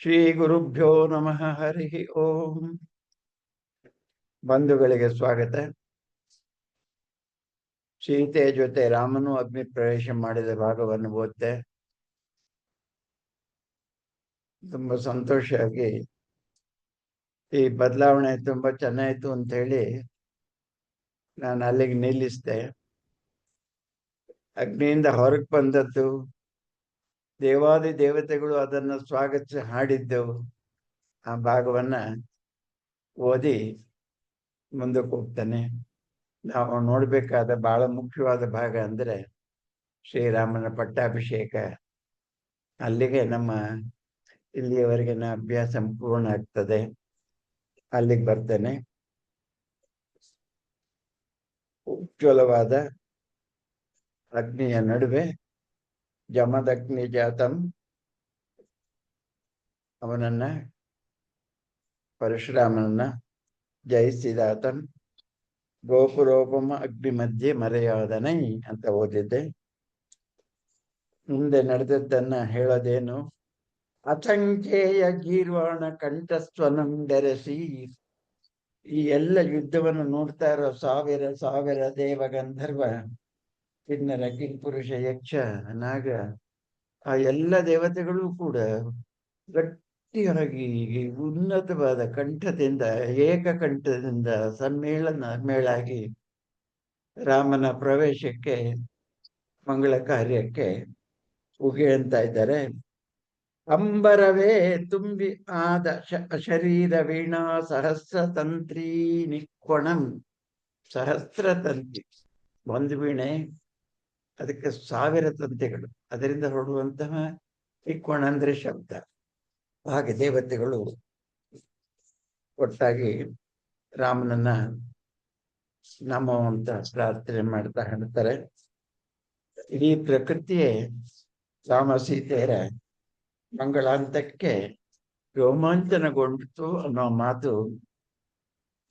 ಶ್ರೀ ಗುರುಭ್ಯೋ ನಮಃ. ಹರಿ ಓಂ. ಬಂಧುಗಳಿಗೆ ಸ್ವಾಗತ. ಸೀತೆ ಜೊತೆ ರಾಮನು ಅಗ್ನಿ ಪ್ರವೇಶ ಮಾಡಿದ ಭಾಗವನ್ನು ಓದ್ತೆ. ತುಂಬಾ ಸಂತೋಷವಾಗಿ ಈ ಬದಲಾವಣೆ ತುಂಬಾ ಚೆನ್ನಾಯ್ತು ಅಂತ ಹೇಳಿ ನಾನು ಅಲ್ಲಿಗೆ ನಿಲ್ಲಿಸಿದೆ. ಅಗ್ನಿಯಿಂದ ಹೊರಗೆ ಬಂದದ್ದು, ದೇವಾದಿ ದೇವತೆಗಳು ಅದನ್ನು ಸ್ವಾಗತಿಸಿ ಹಾಡಿದ್ದೆವು, ಆ ಭಾಗವನ್ನ ಓದಿ ಮುಂದಕ್ಕೆ ಹೋಗ್ತಾನೆ. ನಾವು ನೋಡ್ಬೇಕಾದ ಬಹಳ ಮುಖ್ಯವಾದ ಭಾಗ ಅಂದ್ರೆ ಶ್ರೀರಾಮನ ಪಟ್ಟಾಭಿಷೇಕ. ಅಲ್ಲಿಗೆ ನಮ್ಮ ಇಲ್ಲಿಯವರೆಗಿನ ಅಭ್ಯಾಸ ಪೂರ್ಣ ಆಗ್ತದೆ. ಅಲ್ಲಿಗೆ ಬರ್ತೇನೆ. ಉಜ್ವಲವಾದ ಅಗ್ನಿಯ ನಡುವೆ ಜಮದಗ್ನಿ ಜಾತಂ, ಅವನನ್ನ ಪರಶುರಾಮನನ್ನ ಜಯಿಸಿದಾತಂ, ಗೋಪುರೋಪಮ ಅಗ್ನಿ ಮಧ್ಯೆ ಮರೆಯಾದನೈ ಅಂತ ಓದಿದ್ದೆ. ಮುಂದೆ ನಡೆದದ್ದನ್ನ ಹೇಳೋದೇನು? ಅಸಂಖ್ಯೇಯ ಗೀರ್ವಾಣ ಕಂಠಸ್ವನಂ ಬೆರೆಸಿ, ಈ ಎಲ್ಲ ಯುದ್ಧವನ್ನು ನೋಡ್ತಾ ಇರೋ ಸಾವಿರ ಸಾವಿರ ದೇವ ಗಂಧರ್ವ ಕಿನ್ನರ ಕಿಂಪುರುಷ ಯಕ್ಷ ನಾಗ ಆ ಎಲ್ಲ ದೇವತೆಗಳು ಕೂಡ ಗಟ್ಟಿಯಾಗಿ ಉನ್ನತವಾದ ಕಂಠದಿಂದ, ಏಕಕಂಠದಿಂದ ಮೇಳಾಗಿ ರಾಮನ ಪ್ರವೇಶಕ್ಕೆ, ಮಂಗಳ ಕಾರ್ಯಕ್ಕೆ ಉಗೆ ಅಂತ ಇದ್ದಾರೆ. ಅಂಬರವೇ ತುಂಬಿ ಆದ ಶರೀರ ವೀಣಾ ಸಹಸ್ರ ತಂತ್ರಿ ನಿಕ್ವಣಂ. ಸಹಸ್ರ ತಂತಿ, ಒಂದು ವೀಣೆ, ಅದಕ್ಕೆ ಸಾವಿರ ತಂತಿಗಳು, ಅದರಿಂದ ಹೊರಡುವಂತಹ ನಿಕ್ವಣ ಅಂದ್ರೆ ಶಬ್ದ. ಹಾಗೆ ದೇವತೆಗಳು ಒಟ್ಟಾಗಿ ರಾಮನನ್ನ ನಮೋ ಅಂತ ಪ್ರಾರ್ಥನೆ ಮಾಡ್ತಾ ಹೇಳ್ತಾರೆ. ಇಡೀ ಪ್ರಕೃತಿಯೇ ರಾಮ ಸೀತೆಯರ ಮಂಗಳಾಂತಕ್ಕೆ ರೋಮಾಂಚನಗೊಂಡಿತು ಅನ್ನೋ ಮಾತು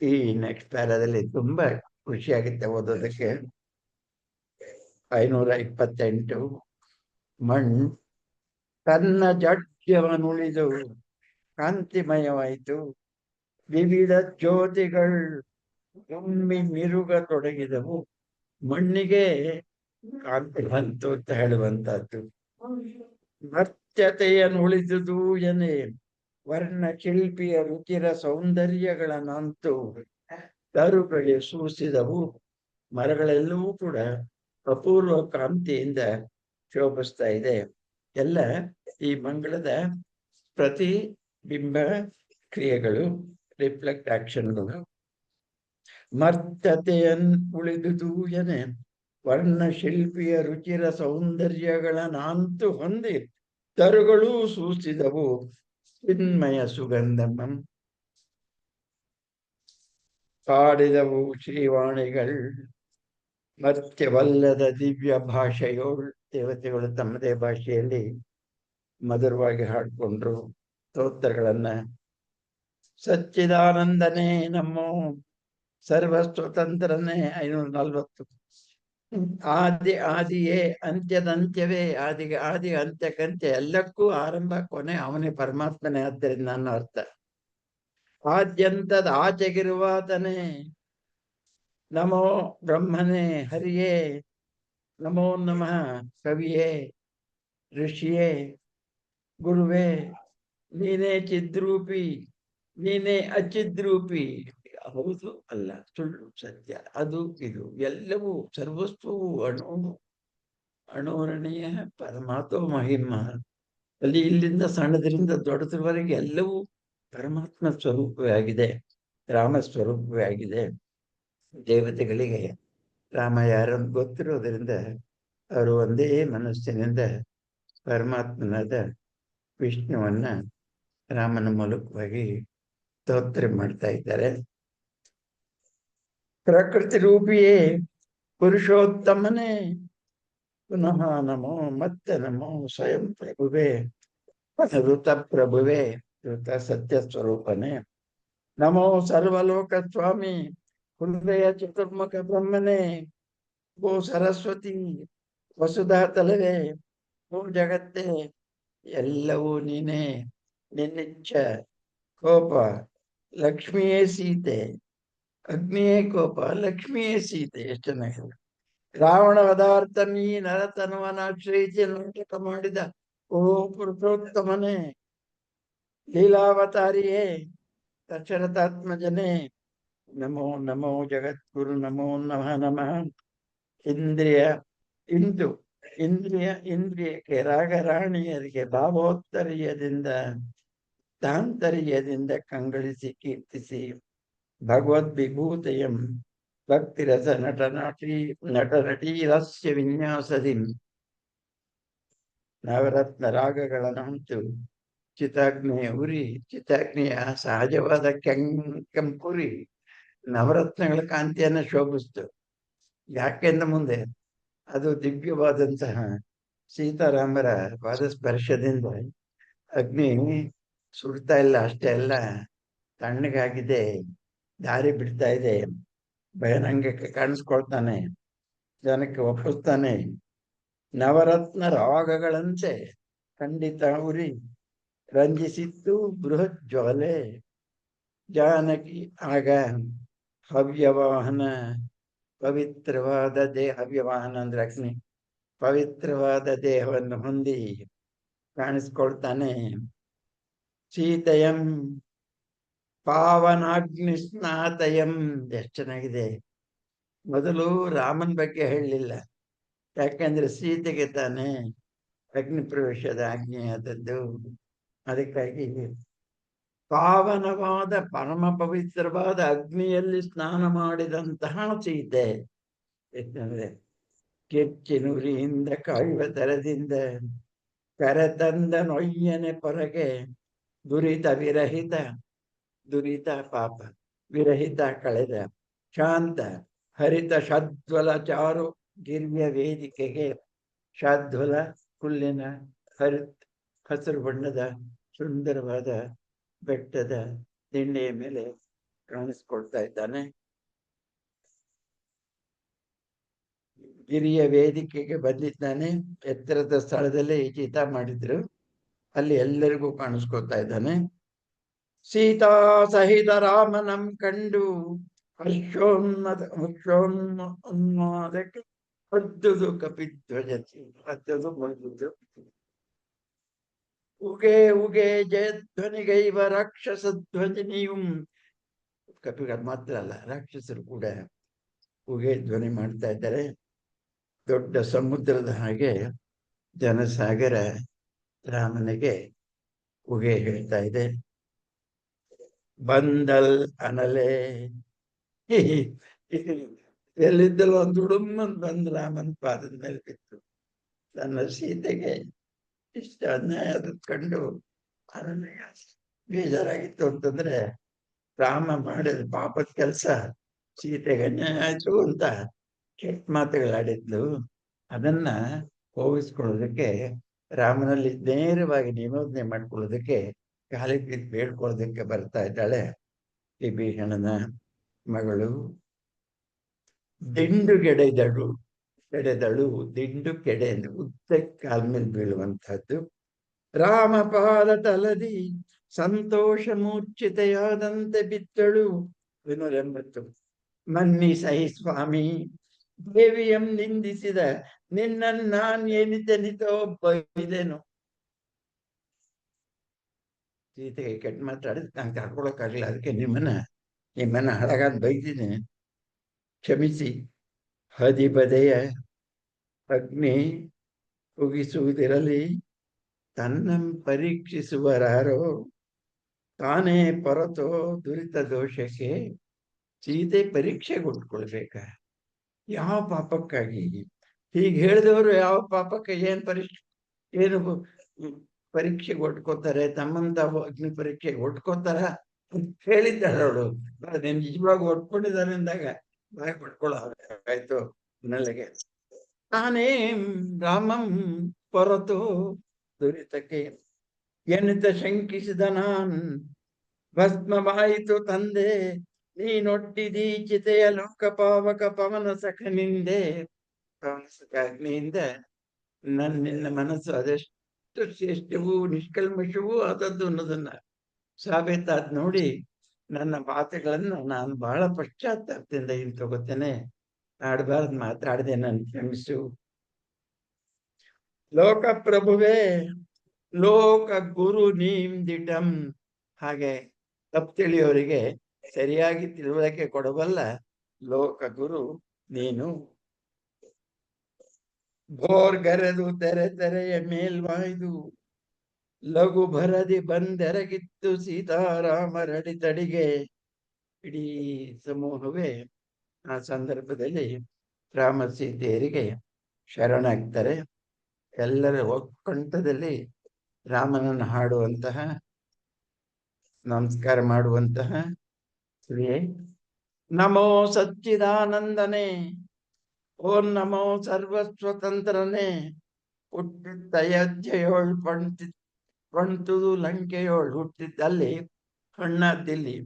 ಈ ನೆಕ್ಸ್ಟ್ ಪ್ಯಾರಾದಲ್ಲಿ ತುಂಬಾ ಖುಷಿಯಾಗುತ್ತೆ ಓದೋದಕ್ಕೆ. 528 ಮಣ್ ತನ್ನ ಜಾಡ್ಯವನ್ನುಳಿದು ಕಾಂತಿಮಯವಾಯಿತು, ವಿವಿಧ ಜ್ಯೋತಿಗಳು ಒಮ್ಮಿ ಮಿರುಗತೊಡಗಿದವು. ಮಣ್ಣಿಗೆ ಕಾಂತಿ ಬಂತು ಅಂತ ಹೇಳುವಂತಹದ್ದು. ಮರ್ತ್ಯತೆಯನ್ನು ಉಳಿದುದು ಎನೆ ವರ್ಣ ಶಿಲ್ಪಿಯ ರುಚಿರ ಸೌಂದರ್ಯಗಳನ್ನಂತೂ ತರುಗಳಿಗೆ ಸೂಸಿದವು. ಮರಗಳೆಲ್ಲವೂ ಕೂಡ ಅಪೂರ್ವ ಕಾಂತಿಯಿಂದ ಶೋಭಿಸ್ತಾ ಇದೆ. ಎಲ್ಲ ಈ ಮಂಗಳದ ಪ್ರತಿಬಿಂಬ ಕ್ರಿಯೆಗಳು, ರಿಫ್ಲೆಕ್ಟ್ ಆಕ್ಷನ್ಗಳು. ಮರ್ತ್ಯತೆಯನ್ನು ಉಳಿದುದು ಎನೆ ವರ್ಣ ಶಿಲ್ಪಿಯ ರುಚಿರ ಸೌಂದರ್ಯಗಳನ್ನಂತೂ ಹೊಂದಿ ತರುಗಳು ಸೂಚಿಸಿದವು ಚಿನ್ಮಯ ಸುಗಂಧಮಂ. ಪಾಡಿದವು ಶ್ರೀವಾಣಿಗಳು ಮರ್ತ್ಯವಲ್ಲದ ದಿವ್ಯ ಭಾಷೆಯೋಳ್. ದೇವತೆಗಳು ತಮ್ಮದೇ ಭಾಷೆಯಲ್ಲಿ ಮಧುರವಾಗಿ ಹಾಡ್ಕೊಂಡ್ರು ಸ್ತೋತ್ರಗಳನ್ನ. ಸಚ್ಚಿದಾನಂದನೇ ನಮ್ಮೋ ಸರ್ವ ಸ್ವತಂತ್ರನೇ. 540. ಆದಿಯೇ ಅಂತ್ಯದಂತ್ಯವೇ, ಆದಿಗೆ ಆದಿ ಅಂತ್ಯಕ್ಕಂತ್ಯ, ಎಲ್ಲಕ್ಕೂ ಆರಂಭ ಕೊನೆ ಅವನೇ, ಪರಮಾತ್ಮನೇ. ಆದ್ದರಿಂದ ನನ್ನ ಅರ್ಥ ಆದ್ಯಂತದ ಆಚೆಗಿರುವಾತನೇ. ನಮೋ ಬ್ರಹ್ಮನೇ, ಹರಿಯೇ, ನಮೋ ನಮಃ ಕವಿಯೇ, ಋಷಿಯೇ, ಗುರುವೇ, ನೀನೇ ಚಿದ್ರೂಪಿ, ನೀನೇ ಅಚಿದ್ರೂಪಿ. ಹೌದು, ಅಲ್ಲ, ಸುಳ್ಳು, ಸತ್ಯ, ಅದು ಇದು ಎಲ್ಲವೂ ಸರ್ವಸ್ವವು ಅಣೋರಣೀಯ ಪರಮಾತ್ಮ ಮಹಿಮ. ಅಲ್ಲಿ ಇಲ್ಲಿಂದ ಸಣ್ಣದರಿಂದ ದೊಡ್ಡದರವರೆಗೆ ಎಲ್ಲವೂ ಪರಮಾತ್ಮ ಸ್ವರೂಪವೇ ಆಗಿದೆ, ರಾಮ ಸ್ವರೂಪವೇ ಆಗಿದೆ. ದೇವತೆಗಳಿಗೆ ರಾಮ ಯಾರನ್ನು ಗೊತ್ತಿರೋದ್ರಿಂದ ಅವರು ಒಂದೇ ಮನಸ್ಸಿನಿಂದ ಪರಮಾತ್ಮನಾದ ವಿಷ್ಣುವನ್ನ ರಾಮನ ಮೂಲಕವಾಗಿ ಸ್ತೋತ್ರ ಮಾಡ್ತಾ ಇದ್ದಾರೆ. ಪ್ರಕೃತಿ ರೂಪಿಯೇ ಪುರುಷೋತ್ತಮನೇ, ಪುನಃ ನಮೋ, ಮತ್ತೆ ನಮೋ ಸ್ವಯಂ ಪ್ರಭುವೇ, ಋತ ಪ್ರಭುವೇ, ಋತ ಸತ್ಯ ಸ್ವರೂಪನೇ. ನಮೋ ಸರ್ವಲೋಕ ಸ್ವಾಮಿ, ಹೃದಯ ಚತುರ್ಮುಖ ಬ್ರಹ್ಮನೇ, ಓ ಸರಸ್ವತಿ, ವಸುಧಾ ತಲವೇ, ಓ ಜಗತ್ತೇ, ಎಲ್ಲವೂ ನೀನೇ. ನಿನ್ನಿಚ್ಛ ಕೋಪ ಲಕ್ಷ್ಮಿಯೇ ಸೀತೆ, ಅಗ್ನಿಯೇ ಕೋಪ ಲಕ್ಷ್ಮಿಯೇ ಸೀತೆ. ಎಷ್ಟು ಚೆನ್ನಾಗಿದೆ. ರಾವಣ ಪದಾರ್ಥ ನೀ ನರತನವನಾಶ್ರಯಿಸಿ ನಾಟಕ ಮಾಡಿದ ಓ ಪುರುಷೋತ್ತಮನೇ, ಲೀಲಾವತಾರಿಯೇ, ದಶರಥಾತ್ಮಜನೇ, ನಮೋ ನಮೋ ಜಗದ್ಗುರು ನಮೋ ನಮಃ ನಮಃ. ಇಂದ್ರಿಯ ಇಂದು ಇಂದ್ರಿಯಕ್ಕೆ ರಾಗರಾಣಿಯರಿಗೆ ಭಾವೋತ್ತರೀಯದಿಂದ ತಾಂತರ್ಯದಿಂದ ಕಂಗಳಿಸಿ ಕೀರ್ತಿಸಿ ಭಗವದ್ವಿಭೂತಯಂ ಭಕ್ತಿರಸ ನಟನಟೀರಸ್ಯ ವಿನ್ಯಾಸದಿ ನವರತ್ನ ರಾಗಗಳನ್ನಂತು ಚಿತಾಗ್ನಿಯ ಸಹಜವಾದ ಕೆಂಪುರಿ ನವರತ್ನಗಳ ಕಾಂತಿಯನ್ನು ಶೋಭಿಸ್ತು. ಯಾಕೆಂದ ಮುಂದೆ ಅದು ದಿವ್ಯವಾದಂತಹ ಸೀತಾರಾಮರ ಪಾದಸ್ಪರ್ಶದಿಂದ ಅಗ್ನಿ ಸುಡ್ತಾ ಇಲ್ಲ, ಅಷ್ಟೇ ಅಲ್ಲ ತಣ್ಣಗಾಗಿದೆ, ದಾರಿ ಬಿಡ್ತಾ ಇದೆ, ಬಹಿರಂಗಕ್ಕೆ ಕಾಣಿಸ್ಕೊಳ್ತಾನೆ, ಜನಕ್ಕೆ ಒಪ್ಪಿಸ್ತಾನೆ. ನವರತ್ನ ರಾಗಗಳಂತೆ ಖಂಡಿತ ಉರಿ ರಂಜಿಸಿತ್ತು ಬೃಹತ್ ಜ್ವಾಲೆ. ಜಾನಕಿ ಆಗ ಹವ್ಯವಾಹನ ಪವಿತ್ರವಾದ ಹವ್ಯವಾಹನ ಅಂದ್ರೆ ಅಗ್ನಿ, ಪವಿತ್ರವಾದ ದೇಹವನ್ನು ಹೊಂದಿ ಕಾಣಿಸ್ಕೊಳ್ತಾನೆ. ಸೀತೆಯಂ ಪಾವನಾಗ್ನಿ ಸ್ನಾತಯಂ. ಎಷ್ಟು ಚೆನ್ನಾಗಿದೆ. ಮೊದಲು ರಾಮನ್ ಬಗ್ಗೆ ಹೇಳಲಿಲ್ಲ, ಯಾಕೆಂದ್ರೆ ಸೀತೆಗೆ ತಾನೇ ಅಗ್ನಿ ಪ್ರವೇಶದ ಆಜ್ಞೆ ಆದದ್ದು. ಅದಕ್ಕಾಗಿ ಪಾವನವಾದ ಪರಮ ಪವಿತ್ರವಾದ ಅಗ್ನಿಯಲ್ಲಿ ಸ್ನಾನ ಮಾಡಿದಂತಹ ಸೀತೆ. ಯಾಕಂದ್ರೆ ಕೆಚ್ಚಿನುರಿಯಿಂದ ಕಾಯುವ ತರದಿಂದ ಕರೆತಂದ ನೊಯ್ಯನೆ ಪೊರಗೆ ದುರಿತ ಪಾಪ ವಿರಹಿತ ಕಳೆದ ಶಾಂತ ಹರಿತ ಶಾದ್ವಲ ಚಾರು ಗಿರಿಯ ವೇದಿಕೆಗೆ. ಶಾದ್ವಲ ಹುಲ್ಲಿನ ಹಸಿರು ಬಣ್ಣದ ಸುಂದರವಾದ ಬೆಟ್ಟದ ದಿಂಡೆಯ ಮೇಲೆ ಕಾಣಿಸ್ಕೊಳ್ತಾ ಇದ್ದಾನೆ. ಗಿರಿಯ ವೇದಿಕೆಗೆ ಬಂದಿದ್ದಾನೆ. ಎತ್ತರದ ಸ್ಥಳದಲ್ಲಿ ಚಿತ ಮಾಡಿದ್ರು, ಅಲ್ಲಿ ಎಲ್ಲರಿಗೂ ಕಾಣಿಸ್ಕೊಳ್ತಾ ಇದ್ದಾನೆ. ಸೀತಾ ಸಹಿತ ರಾಮನಂ ಕಂಡು ಹರ್ಷೋನ್ಮಾದಕ್ಕೆ ಹದ್ದುದು ಕಪಿಧ್ವಜತಿ. ಹದ್ದುದು ಮುಗಿದು ಉಗೆ ಉಗೆ ಜಯಧ್ವನಿಗೈವ ರಾಕ್ಷಸ ಧ್ವನಿನಿಯು. ಕಪಿಗಳು ಮಾತ್ರ ಅಲ್ಲ, ರಾಕ್ಷಸರು ಕೂಡ ಉಗೆ ಧ್ವನಿ ಮಾಡ್ತಾ ಇದ್ದಾರೆ. ದೊಡ್ಡ ಸಮುದ್ರದ ಹಾಗೆ ಜನಸಾಗರ ರಾಮನಿಗೆ ಉಗೆ ಹೇಳ್ತಾ ಇದೆ. ಬಂದಲ್ ಅನಲೆ ಎಲ್ಲಿದ್ದಲು ಒಂದು ಹುಡುಮ್ಮನ್ ಬಂದು ರಾಮನ್ ಪಾದದ ಮೇಲೆ ಬಿತ್ತು. ತನ್ನ ಸೀತೆಗೆ ಇಷ್ಟ ಅನ್ಯಾಯ ಕಂಡು ಅನನ್ಯ ಬೇಜಾರಾಗಿತ್ತು ಅಂತಂದ್ರೆ, ರಾಮ ಮಾಡಿದ ಪಾಪದ ಕೆಲಸ ಸೀತೆಗೆ ಅನ್ಯಾಯ ಆಯ್ತು ಅಂತ ಕೆಟ್ಟ ಮಾತುಗಳಾಡಿದ್ಲು. ಅದನ್ನ ಹೋಗಿಸ್ಕೊಳ್ಳೋದಕ್ಕೆ ರಾಮನಲ್ಲಿ ನೇರವಾಗಿ ನಿಯೋಜನೆ ಮಾಡ್ಕೊಳ್ಳೋದಕ್ಕೆ ಕಾಲಿ ಬಿದ್ದು ಬೇಡ್ಕೊಳ್ಳೋದಕ್ಕೆ ಬರ್ತಾ ಇದ್ದಾಳೆ ವಿಭೀಷಣನ ಮಗಳು. ದಿಂಡು ಕೆಡೆದಳು ದಿಂಡು ಕೆಡೆ ಅಂದ್ರೆ ಉದ್ದ ಕಾಲ ಮೇಲೆ ಬೀಳುವಂತಹದ್ದು. ರಾಮಪಾದ ತಲದಿ ಸಂತೋಷ ಮೂರ್ಛಿತೆಯಾದಂತೆ ಬಿದ್ದಳು. 180. ಮನ್ನಿ ಸಹಿ ಸ್ವಾಮಿ, ದೇವಿಯಂ ನಿಂದಿಸಿದ ನಿನ್ನನ್ನು ನಾನ್ ಏನಿದ್ದೆನಿತೋ ಬೈದೇನು. ಸೀತೆಗೆ ಕೆಟ್ಟ ಮಾತಾಡಿದ್ ನಾನು ಕರ್ಕೊಳಕ್ಕಾಗಲ್ಲ, ಅದಕ್ಕೆ ನಿಮ್ಮನ್ನ ಹಳಗಾದ ಬೈದಿನಿ, ಕ್ಷಮಿಸಿ. ಹದಿಬದೆಯ ಅಗ್ನಿ ಉಗಿಸುವುದಿರಲಿ, ತನ್ನ ಪರೀಕ್ಷಿಸುವರಾರೋ ತಾನೇ ಪರತೋ ದುರಿತ ದೋಷಕ್ಕೆ. ಸೀತೆ ಪರೀಕ್ಷೆ ಕೊಟ್ಕೊಳ್ಬೇಕ, ಯಾವ ಪಾಪಕ್ಕಾಗಿ? ಹೀಗೆ ಹೇಳಿದವರು ಯಾವ ಪಾಪಕ್ಕೆ ಏನು ಪರೀಕ್ಷೆಗೆ ಒಟ್ಕೋತಾರೆ? ತಮ್ಮಂತ ಅಗ್ನಿ ಪರೀಕ್ಷೆಗೆ ಒಟ್ಕೋತಾರ ಹೇಳಿದ್ದಾಳೆ ಅವಳು. ನೀನ್ ನಿಜವಾಗಿ ಒಟ್ಕೊಂಡಿದ್ದಾನೆ ಅಂದಾಗ ಬಾಯಿ ಪಡ್ಕೊಳ್ಳಾಯ್ತು ನಲ್ಲಿಗೆ. ತಾನೇ ರಾಮಂ ಪೊರತು ದುರಿತಕ್ಕೆ ಎನ್ನುತ್ತ ಶಂಕಿಸಿದ ನಾನ್, ಭಸ್ಮವಾಯಿತು ತಂದೆ ನೀನೊಟ್ಟಿದೀ ಚಿತೆಯ ಲೋಕಪಾವಕ ಪವನ ಸಖನಿಂದೆ. ಪವನ ಸಖ ಅಗ್ನಿಯಿಂದ ನಿನ್ನ ಮನಸ್ಸು ಅದೆಷ್ಟು ಎಷ್ಟು ಶ್ರೇಷ್ಠವೂ ನಿಷ್ಕಲ್ಮಶವೂ ಆದದ್ದು ಅನ್ನೋದನ್ನ ಸಾಬೀತಾದ ನೋಡಿ ನನ್ನ ಮಾತುಗಳನ್ನು ನಾನು ಬಹಳ ಪಶ್ಚಾತ್ತಾಪದಿಂದ ಇಲ್ಲಿ ತಗೋತೇನೆ. ಆಡಬಾರ್ದು ಮಾತಾಡದೆ ನಾನು ಕ್ಷಮಿಸು. ಲೋಕ ಪ್ರಭುವೇ ಲೋಕ ಗುರು ನೀಂದಿಟಂ. ಹಾಗೆ ತಪ್ಪು ತಿಳಿಯೋರಿಗೆ ಸರಿಯಾಗಿ ತಿಳುವಳಿಕೆ ಕೊಡಬಲ್ಲ ಲೋಕ ಗುರು ನೀನು. ಭೋರ್ಗರೆದು ತೆರೆ ತೆರೆಯ ಮೇಲ್ವಾಯ್ದು ಲಘು ಭರದಿ ಬಂದೆರಗಿತ್ತು ಸೀತಾರಾಮರಡಿ ತಡಿಗೆ. ಇಡೀ ಸಮೂಹವೇ ಆ ಸಂದರ್ಭದಲ್ಲಿ ರಾಮ ಸೀತೆಯರಿಗೆ ಶರಣಾಗ್ತಾರೆ. ಎಲ್ಲರ ಒಕ್ಕಂಠದಲ್ಲಿ ರಾಮನನ್ನು ಹಾಡುವಂತಹ, ನಮಸ್ಕಾರ ಮಾಡುವಂತಹ ಕ್ರಿಯೆ. ನಮೋ ಸಚ್ಚಿದಾನಂದನೆ, ಓಂ ನಮೋ ಸರ್ವಸ್ವತಂತ್ರನೇ, ಹುಟ್ಟಿದ್ದ ಅಯೋಧ್ಯೆಯೋಳ್ ಪಣ್ತುದು ಲಂಕೆಯೋಳ್ ಹುಟ್ಟಿದ್ದಲ್ಲಿ ಹಣ್ಣದ್ದಿಲ್ಲಿ.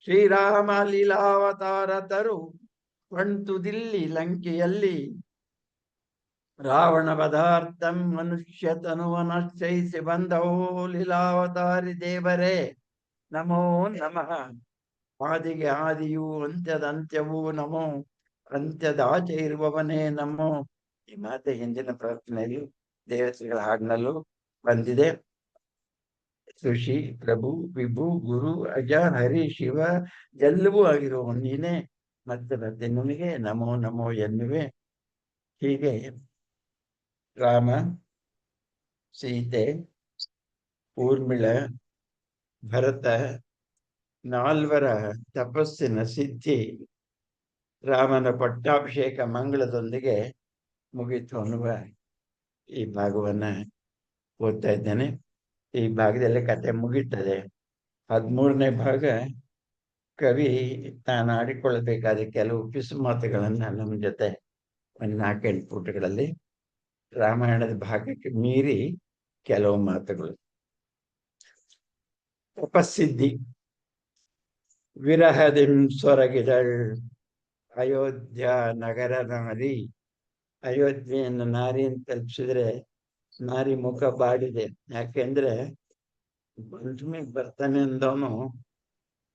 ಶ್ರೀರಾಮ ಲೀಲಾವತಾರ ತರು ಪಣ್ತುದಿಲ್ಲಿ ಲಂಕೆಯಲ್ಲಿ. ರಾವಣ ಪದಾರ್ಥಂ ಮನುಷ್ಯ ತನುವನಶ್ಚಯಿಸಿ ಬಂದವೋ ಲೀಲಾವತಾರಿ ದೇವರೇ ನಮೋ ನಮಃ. ಆದಿಗೆ ಆದಿಯೂ ಅಂತ್ಯದ ಅಂತ್ಯವೂ ನಮೋ, ಅಂತ್ಯದ ಆಚೆ ಇರುವವನೇ ನಮೋ. ಈ ಮಾತೆ ಹಿಂದಿನ ಪ್ರಾರ್ಥನೆಯಲ್ಲಿ ದೇವತೆಗಳ ಹಾಡಿನಲ್ಲೂ ಬಂದಿದೆ. ಋಷಿ ಪ್ರಭು ವಿಭು ಗುರು ಅಜ ಹರಿ ಶಿವ ಎಲ್ಲವೂ ಆಗಿರುವ ನೀನೇ, ಮತ್ತೆ ಮತ್ತೆ ನಿನಗೆ ನಮೋ ನಮೋ ಎನ್ನುವೆ. ಹೀಗೆ ರಾಮ, ಸೀತೆ, ಊರ್ಮಿಳ, ಭರತ ನಾಲ್ವರ ತಪಸ್ಸಿನ ಸಿದ್ಧಿ ರಾಮನ ಪಟ್ಟಾಭಿಷೇಕ ಮಂಗಳದೊಂದಿಗೆ ಮುಗಿತು ಅನ್ನುವ ಈ ಭಾಗವನ್ನ ಓದ್ತಾ ಇದ್ದೇನೆ. ಈ ಭಾಗದಲ್ಲಿ ಕತೆ ಮುಗೀತದೆ. 13ನೇ ಭಾಗ ಕವಿ ತಾನು ಆಡಿಕೊಳ್ಳಬೇಕಾದ ಕೆಲವು ಪಿಸು ಮಾತುಗಳನ್ನ ನಮ್ಮ ಜೊತೆ ಒಂದು 4-8 ಪುಟಗಳಲ್ಲಿ ರಾಮಾಯಣದ ಭಾಗಕ್ಕೆ ಮೀರಿ ಕೆಲವು ಮಾತುಗಳು. ತಪಸ್ಸಿದ್ಧಿ. ವಿರಹದಿಂ ಸೊರಗಿದಳ್ ಅಯೋಧ್ಯ ನಗರ ನಾರಿ. ಅಯೋಧ್ಯೆಯನ್ನು ನಾರಿಯನ್ನು ತಲುಪಿಸಿದ್ರೆ ನಾರಿ ಮುಖ ಬಾಡಿದೆ. ಯಾಕೆಂದ್ರೆ ಪಂಚಮಿಗೆ ಬರ್ತಾನೆ ಅಂದವನು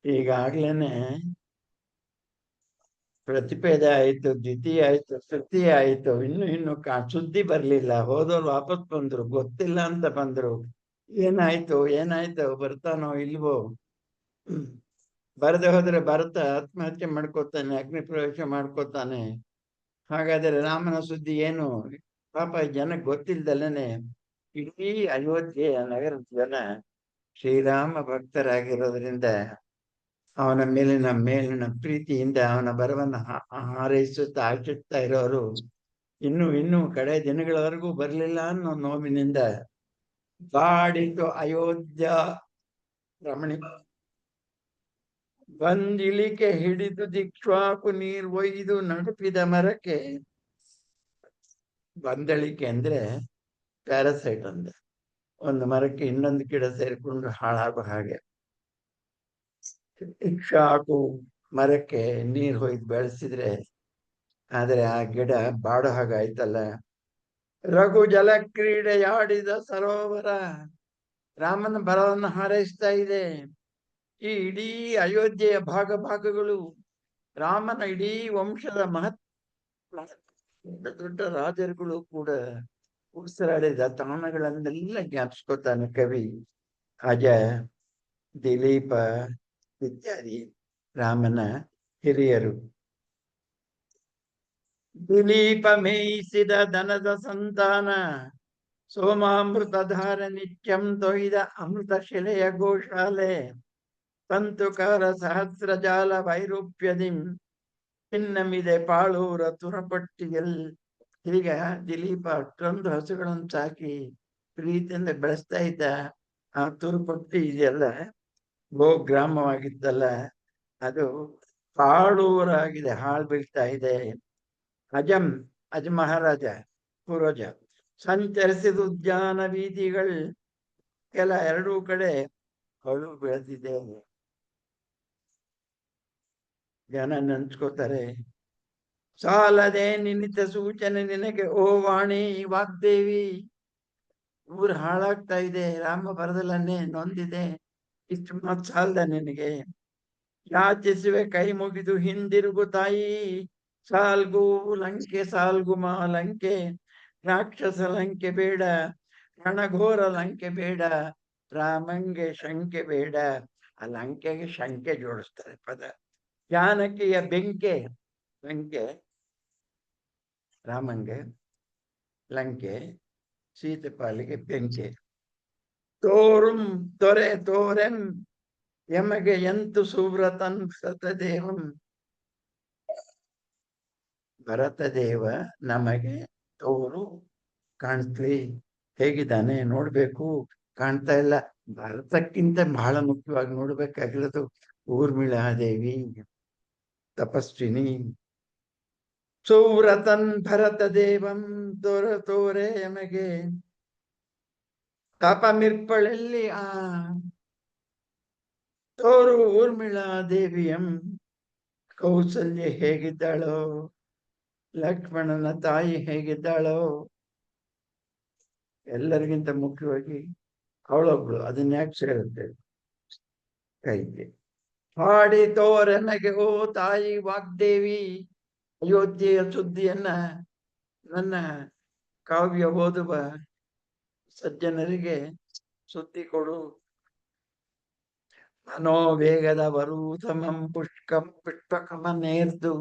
ಈಗಾಗ್ಲೇನೆ ಪ್ರತಿಪೇದ ಆಯ್ತು, ದ್ವಿತೀಯ ಆಯ್ತು, ತೃತೀಯ ಆಯ್ತು, ಇನ್ನು ಸುದ್ದಿ ಬರ್ಲಿಲ್ಲ. ಹೋದವ್ರು ವಾಪಸ್ ಬಂದ್ರು, ಗೊತ್ತಿಲ್ಲ ಅಂತ ಬಂದ್ರು. ಏನಾಯ್ತು ಬರ್ತಾನೋ ಇಲ್ವೋ. ಬರದೆ ಹೋದ್ರೆ ಭರತ ಆತ್ಮಹತ್ಯೆ ಮಾಡ್ಕೋತಾನೆ, ಅಗ್ನಿ ಪ್ರವೇಶ ಮಾಡ್ಕೋತಾನೆ. ಹಾಗಾದ್ರೆ ರಾಮನ ಸುದ್ದಿ ಏನು? ಪಾಪ ಜನಕ್ಕೆ ಗೊತ್ತಿಲ್ದಲೇನೆ ಇಡೀ ಅಯೋಧ್ಯೆಯ ನಗರದ ಜನ ಶ್ರೀರಾಮ ಭಕ್ತರಾಗಿರೋದ್ರಿಂದ ಅವನ ಮೇಲಿನ ಪ್ರೀತಿಯಿಂದ ಅವನ ಬರವನ್ನ ಹಾರೈಸುತ್ತಾ ಆಚರಿಸ್ತಾ ಇರೋರು ಇನ್ನು ಕಡೆ ದಿನಗಳವರೆಗೂ ಬರ್ಲಿಲ್ಲ ಅನ್ನೋ ನೋವಿನಿಂದ ಬಾಡಿತು ಅಯೋಧ್ಯ ರಮಣಿ. ಬಂದಿಳಿಕೆ ಹಿಡಿದು ದಿಕ್ಷ್ವಾಕು ನೀರ್ ಒಯ್ದು ನಡುಪಿದ ಮರಕ್ಕೆ. ಬಂದಳಿಕೆ ಅಂದ್ರೆ ಪ್ಯಾರಾಸೈಟ್ ಅಂದ್ರೆ ಒಂದು ಮರಕ್ಕೆ ಇನ್ನೊಂದು ಗಿಡ ಸೇರಿಕೊಂಡು ಹಾಳಾಗೋ ಹಾಗೆ. ಇಕ್ಷಾಕು ಮರಕ್ಕೆ ನೀರ್ ಹೊಯ್ದು ಬೆಳೆಸಿದ್ರೆ ಆದ್ರೆ ಆ ಗಿಡ ಬಾಡೋ ಹಾಗಾಯ್ತಲ್ಲ. ರಘು ಜಲ ಕ್ರೀಡೆಯಾಡಿದ ಸರೋವರ. ರಾಮನ ಬರವನ್ನು ಹಾರೈಸ್ತಾ ಇದೆ. ಈ ಇಡೀ ಅಯೋಧ್ಯೆಯ ಭಾಗಗಳು ರಾಮನ ಇಡೀ ವಂಶದ ದೊಡ್ಡ ರಾಜರುಗಳು ಕೂಡ ಉಸಿರಾಡಿದ ತಾಣಗಳನ್ನೆಲ್ಲ ಜ್ಞಾಪಿಸ್ಕೊತಾನೆ ಕವಿ. ಅಜ, ದಿಲೀಪ ಇತ್ಯಾದಿ ರಾಮನ ಹಿರಿಯರು. ದಿಲೀಪ ಮೇಯಿಸಿದ ದನದ ಸಂತಾನ, ಸೋಮಾಮೃತಧಾರ ನಿತ್ಯಂ ತೊಯ್ದ ಅಮೃತ ಶಿಲೆಯ ಗೋಶಾಲೆ. ತಂತುಕಾರ ಸಹಸ್ರ ಜಾಲ ವೈರೂಪ್ಯದಿಂ ಚಿನ್ನಮಿದೆ ಪಾಳೂರ ತುರಪಟ್ಟಿಯಲ್. ಈಗ ದಿಲೀಪ ಅಷ್ಟೊಂದು ಹಸುಗಳನ್ನು ಸಾಕಿ ಪ್ರೀತಿಯಿಂದ ಬೆಳೆಸ್ತಾ ಇದ್ದ ಆ ತುರುಪಟ್ಟಿ ಇದೆಯಲ್ಲ, ಗ್ರಾಮವಾಗಿತ್ತಲ್ಲ, ಅದು ಪಾಳೂರಾಗಿದೆ, ಹಾಳು ಬೀಳ್ತಾ ಇದೆ. ಅಜ ಮಹಾರಾಜ ಪೂರ್ವಜ ಸಂಚರಿಸಿದ ಉದ್ಯಾನ ಬೀದಿಗಳು ಎರಡೂ ಕಡೆ ಹಳು ಬೆಳೆದಿದೆ. ಜನ ನೆನ್ಸ್ಕೋತಾರೆ. ಸಾಲದೆ ನಿನ್ನಿತ ಸೂಚನೆ ನಿನಗೆ ಓ ವಾಣಿ ವಾಗ್ದೇವಿ. ಊರು ಹಾಳಾಗ್ತಾ ಇದೆ, ರಾಮ ಬರದಲ್ಲನ್ನೇ ನೊಂದಿದೆ, ಇಷ್ಟು ಮಾತು ಸಾಲ್ದ ನಿನಗೆ? ಯಾಚಿಸುವೆ ಕೈ ಮುಗಿದು ಹಿಂದಿರುಗು ತಾಯಿ, ಸಾಲ್ಗು ಲಂಕೆ ಸಾಲ್ಗು ಲಂಕೆ, ರಾಕ್ಷಸ ಲಂಕೆ ಬೇಡ, ರಣಘೋರ ಲಂಕೆ ಬೇಡ, ರಾಮಂಗೆ ಶಂಕೆ ಬೇಡ. ಆ ಲಂಕೆಗೆ ಶಂಕೆ ಜೋಡಿಸ್ತಾರೆ ಪದ. ಜಾನಕಿಯ ಬೆಂಕೆ, ಲಂಕೆ ರಾಮಂಗೆ, ಲಂಕೆ ಸೀತೆ ಪಾಲಿಗೆ ಬೆಂಕೆ. ತೋರುಂ ತೊರೆ ತೋರೆಂ ಯಮಗೆ ಎಂತು ಸುವ್ರತನ್ ಸತದೇವಂ. ಭರತದೇವ ನಮಗೆ ತೋರು, ಕಾಣಿಸ್ಲಿ, ಹೇಗಿದ್ದಾನೆ ನೋಡ್ಬೇಕು, ಕಾಣ್ತಾ ಇಲ್ಲ. ಭರತಕ್ಕಿಂತ ಬಹಳ ಮುಖ್ಯವಾಗಿ ನೋಡ್ಬೇಕಾಗಿರೋದು ಊರ್ಮಿಳಾದೇವಿ, ತಪಸ್ವಿನಿ. ಸುವ್ರತನ್ ಭರತ ದೇವಂ ತೋರ ತೋರೆ ಯಮಗೆ. ತಾಪಮಿರ್ಪಳಲ್ಲಿ ಆ ತೋರು ಊರ್ಮಿಳಾದೇವಿಯಂ. ಕೌಸಲ್ಯ ಹೇಗಿದ್ದಾಳೋ, ಲಕ್ಷ್ಮಣನ ತಾಯಿ ಹೇಗಿದ್ದಾಳೋ, ಎಲ್ಲರಿಗಿಂತ ಮುಖ್ಯವಾಗಿ ಅವಳೊಬ್ಳು. ಅದನ್ನ ಯಾಕೆ ಸೇರುತ್ತೆ ಕೈಗೆ? ಹಾಡಿ ತೋರನಗೆ ಓ ತಾಯಿ ವಾಗ್ದೇವಿ, ಅಯೋಧ್ಯೆಯ ಸುದ್ದಿಯನ್ನ ನನ್ನ ಕಾವ್ಯ ಓದುವ ಸಜ್ಜನರಿಗೆ ಸುದ್ದಿ ಕೊಡು. ಮನೋವೇಗದ ವರೂತಮಂ ಪುಷ್ಪಕಮನ್ನೇರ್ದು.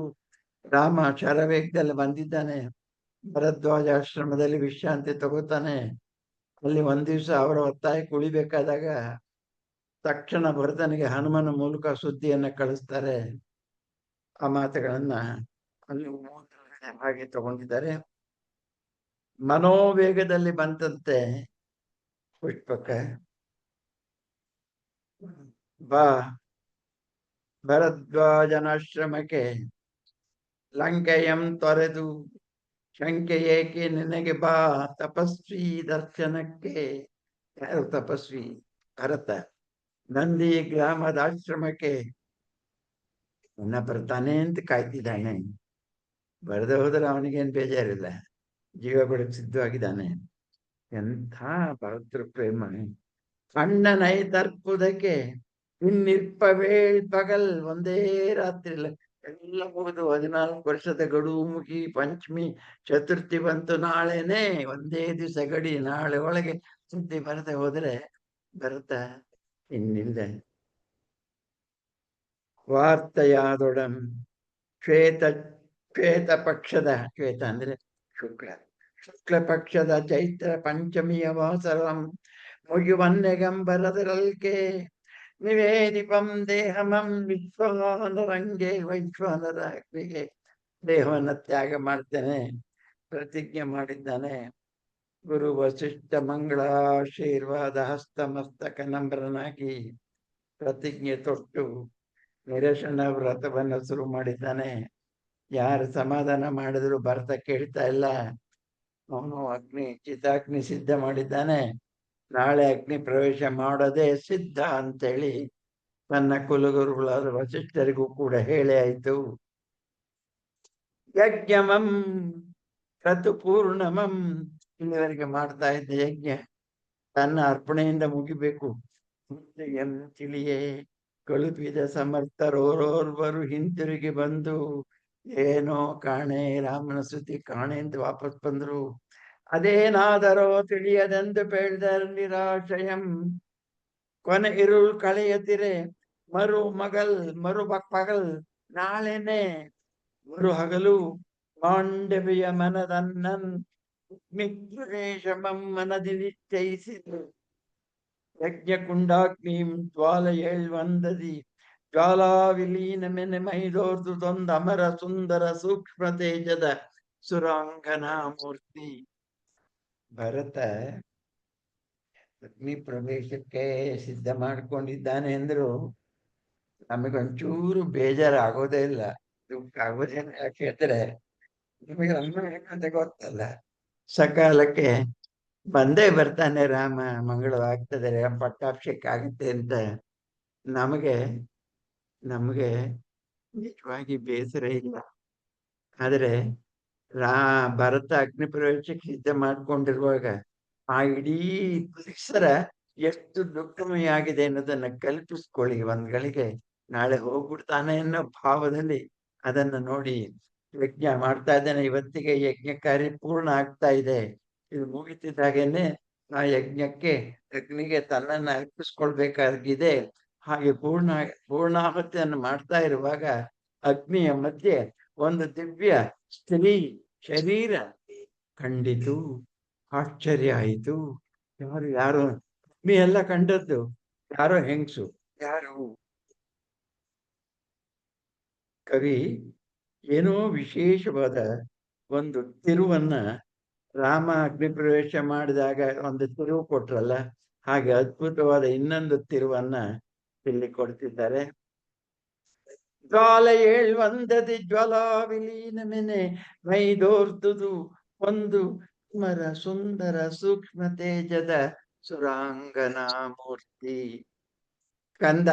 ರಾಮ ಶರವೇಗದಲ್ಲಿ ಬಂದಿದ್ದಾನೆ, ಭರದ್ವಾಜಾಶ್ರಮದಲ್ಲಿ ವಿಶ್ರಾಂತಿ ತಗೋತಾನೆ. ಅಲ್ಲಿ ಒಂದ್ ದಿವ್ಸ ಅವರ ಒತ್ತಾಯ ಕುಳಿಬೇಕಾದಾಗ ತಕ್ಷಣ ಭರತನಿಗೆ ಹನುಮನ ಮೂಲಕ ಸುದ್ದಿಯನ್ನ ಕಳಿಸ್ತಾರೆ. ಆ ಮಾತುಗಳನ್ನ ಅಲ್ಲಿ ಹಾಗೆ ತಗೊಂಡಿದ್ದಾರೆ. ಮನೋವೇಗದಲ್ಲಿ ಬಂತಂತೆ ಪುಷ್ಪಕ, ಬಾ ಭರದ್ವಾಜನಾಶ್ರಮಕ್ಕೆ, ಲಂಕೆಯಂ ತೊರೆದು ಶಂಕೆ ಏಕೆ ನಿನಗೆ, ಬಾ ತಪಸ್ವಿ ದರ್ಶನಕ್ಕೆ. ಯಾರು ತಪಸ್ವಿ? ಭರತ. ನಂದಿ ಗ್ರಾಮದ ಆಶ್ರಮಕ್ಕೆ ಇನ್ನ ಬರ್ತಾನೆ ಅಂತ ಕಾಯ್ತಿದ್ದಾನೆ. ಬರೆದ ಹೋದ್ರೆ ಅವನಿಗೇನು ಬೇಜಾರಿಲ್ಲ, ಜೀವ ಬಿಡಕ್ಕೆ ಸಿದ್ಧವಾಗಿದ್ದಾನೆ. ಎಂಥ ಭರತೃ ಪ್ರೇಮ! ಅಣ್ಣನೈ ತರ್ಪುದಕ್ಕೆ ಇನ್ನಿರ್ಪವೇಳ್ ಪಗಲ್. ಒಂದೇ ರಾತ್ರಿ ಎಲ್ಲ ಮುಗಿದು 14 ವರ್ಷದ ಗಡುವು ಮುಗಿ, ಪಂಚಮಿ ಚತುರ್ಥಿ ಬಂತು, ನಾಳೆನೆ ಒಂದೇ ದಿವಸ ಗಡಿ. ನಾಳೆ ಒಳಗೆ ಸುದ್ದಿ ಬರದೆ ಹೋದ್ರೆ ಭರತ ಇನ್ನಿಲ್ಲ. ವಾರ್ತೆಯಾದೊಡಂ ಶ್ವೇತ ಶ್ವೇತ ಪಕ್ಷದ, ಶ್ವೇತ ಅಂದ್ರೆ ಶುಕ್ಲ, ಶುಕ್ಲ ಪಕ್ಷದ ಚೈತ್ರ ಪಂಚಮಿಯ ವಾಸರಂ ಮುಗಿವನ್ನೆಗಂಬರದರಲ್ಕೆ. ನಿವೇದಿಪಂ ದೇಹಮಂ ವಿಶ್ವಾನರಂಗೆ. ವೈಶ್ವಾನರ ಅಗ್ನಿಗೆ ದೇಹವನ್ನ ತ್ಯಾಗ ಮಾಡ್ತೇನೆ ಪ್ರತಿಜ್ಞೆ ಮಾಡಿದ್ದಾನೆ. ಗುರು ವಸಿಷ್ಠ ಮಂಗಳಾಶೀರ್ವಾದ ಹಸ್ತಮಸ್ತಕ ನಮ್ರನಾಗಿ ಪ್ರತಿಜ್ಞೆ ತೊಟ್ಟು ನಿರಶನ ವ್ರತವನ್ನು ಶುರು ಮಾಡಿದ್ದಾನೆ. ಯಾರು ಸಮಾಧಾನ ಮಾಡಿದ್ರು ಭರತ ಕೇಳ್ತಾ ಇಲ್ಲ. ಅವನು ಚಿತಾಗ್ನಿ ಸಿದ್ಧ ಮಾಡಿದ್ದಾನೆ. ನಾಳೆ ಅಗ್ನಿ ಪ್ರವೇಶ ಮಾಡೋದೇ ಸಿದ್ಧ ಅಂತೇಳಿ ತನ್ನ ಕುಲಗುರುಗಳಾದ ವಸಿಷ್ಠರಿಗೂ ಕೂಡ ಹೇಳಿ ಆಯ್ತು. ಯಜ್ಞಮಂ ಕ್ರತು ಪೂರ್ಣಮಂ. ಇಲ್ಲಿವರೆಗೆ ಮಾಡ್ತಾ ಇದ್ದ ಯಜ್ಞ ತನ್ನ ಅರ್ಪಣೆಯಿಂದ ಮುಗಿಬೇಕು. ತಿಳಿಯೇ ಕಳುಪಿದ ಸಮರ್ಥರೋರ್ವರು ಹಿಂತಿರುಗಿ ಬಂದು, ಏನೋ ಕಾಣೆ, ರಾಮನ ಸುದ್ದಿ ಕಾಣೆ ಅಂತ ವಾಪಸ್ ಬಂದ್ರು. ಅದೇನಾದರೋ ತಿಳಿಯದೆಂದು ಬೇಳ್ದರ್ ನಿರಾಶಯಂ. ಕೊನೆ ಇರುಳು ಕಳೆಯತಿರೆ ಮರು ಪಗಲ್. ನಾಳೆನೆ ಮರು ಹಗಲು ಮಾಂಡವಿಯ ಮನದನ್ನನ್ ಮಿತ್ರನೇಶಮಂ ಮನದಿ ನಿಶ್ಚಯಿಸಿದ್ರು. ಯಜ್ಞ ಕುಂಡಾಗ್ನಿಂ ಜ್ವಾಲಯೇಳ್ವಂದದಿ ಜ್ವಾಲಾವಿಲೀನ ಮೆನೆ ಮೈದೋರ್ದು ತೊಂದ ಅಮರ ಸುಂದರ ಸೂಕ್ಷ್ಮ ತೇಜದ ಸುರಾಂಗನಾ ಮೂರ್ತಿ. ಭರತ ಅಗ್ನಿ ಪ್ರವೇಶಕ್ಕೆ ಸಿದ್ಧ ಮಾಡ್ಕೊಂಡಿದ್ದಾನೆ ಅಂದ್ರು ನಮಗೊಂಚೂರು ಬೇಜಾರಾಗೋದೇ ಇಲ್ಲ, ದುಃಖ ಆಗೋದೇನು. ಯಾಕೆಂದ್ರೆ ನಿಮಗೆ ಅಂತ ಗೊತ್ತಲ್ಲ, ಸಕಾಲಕ್ಕೆ ಬಂದೇ ಬರ್ತಾನೆ ರಾಮ, ಮಂಗಳವಾಗ್ತದೆ, ಪಟ್ಟಾಭಿಷೇಕ ಆಗುತ್ತೆ ಅಂತ. ನಮಗೆ ನಿಜವಾಗಿ ಬೇಸರ ಇಲ್ಲ. ಆದ್ರೆ ಭರತ ಅಗ್ನಿ ಪ್ರವೇಶಕ್ಕೆ ಸಿದ್ಧ ಮಾಡ್ಕೊಂಡಿರುವಾಗ ಆ ಇಡೀ ಪರಿಸರ ಎಷ್ಟು ದುಃಖಮಯ ಆಗಿದೆ ಅನ್ನೋದನ್ನ ಕಲ್ಪಿಸ್ಕೊಳ್ಳಿ ಒಂದ್ ಗಳಿಗೆ. ನಾಳೆ ಹೋಗ್ಬಿಡ್ತಾನೆ ಅನ್ನೋ ಭಾವದಲ್ಲಿ ಅದನ್ನ ನೋಡಿ ಯಜ್ಞ ಮಾಡ್ತಾ ಇದ್ದೇನೆ. ಇವತ್ತಿಗೆ ಯಜ್ಞ ಕಾರ್ಯ ಪೂರ್ಣ ಆಗ್ತಾ ಇದೆ. ಇದು ಮುಗಿತಿದ್ದ ಹಾಗೇನೆ ಆ ಯಜ್ಞಕ್ಕೆ ಅಗ್ನಿಗೆ ತನ್ನನ್ನ ಅರ್ಪಿಸ್ಕೊಳ್ಬೇಕಾಗಿದೆ. ಹಾಗೆ ಪೂರ್ಣಾಹುತಿಯನ್ನು ಮಾಡ್ತಾ ಇರುವಾಗ ಅಗ್ನಿಯ ಮಧ್ಯೆ ಒಂದು ದಿವ್ಯ ಸ್ತ್ರೀ ಶರೀರ ಕಂಡಿತು. ಆಶ್ಚರ್ಯ ಆಯಿತು. ಯಾರು ಅಗ್ನಿ ಎಲ್ಲ ಕಂಡದ್ದು ಯಾರೋ ಹೆಂಗ್ಸು. ಯಾರು? ಕವಿ ಏನೋ ವಿಶೇಷವಾದ ಒಂದು ತಿರುವನ್ನ ರಾಮ ಅಗ್ನಿ ಪ್ರವೇಶ ಮಾಡಿದಾಗ ಒಂದು ತಿರುವು ಕೊಟ್ರಲ್ಲ, ಹಾಗೆ ಅದ್ಭುತವಾದ ಇನ್ನೊಂದು ತಿರುವನ್ನ ಇಲ್ಲಿ ಕೊಡ್ತಿದ್ದಾರೆ. ಜ್ವಾಲ ಏಳ್ವಂದದಿ ಜ್ವಲಾ ವಿಲೀನಮೆನೆ ಮೈದೋರ್ದುದು ಒಂದು ಸುಮರ ಸುಂದರ ಸೂಕ್ಷ್ಮ ತೇಜದ ಸುರಾಂಗನಾ ಮೂರ್ತಿ. ಕಂದ,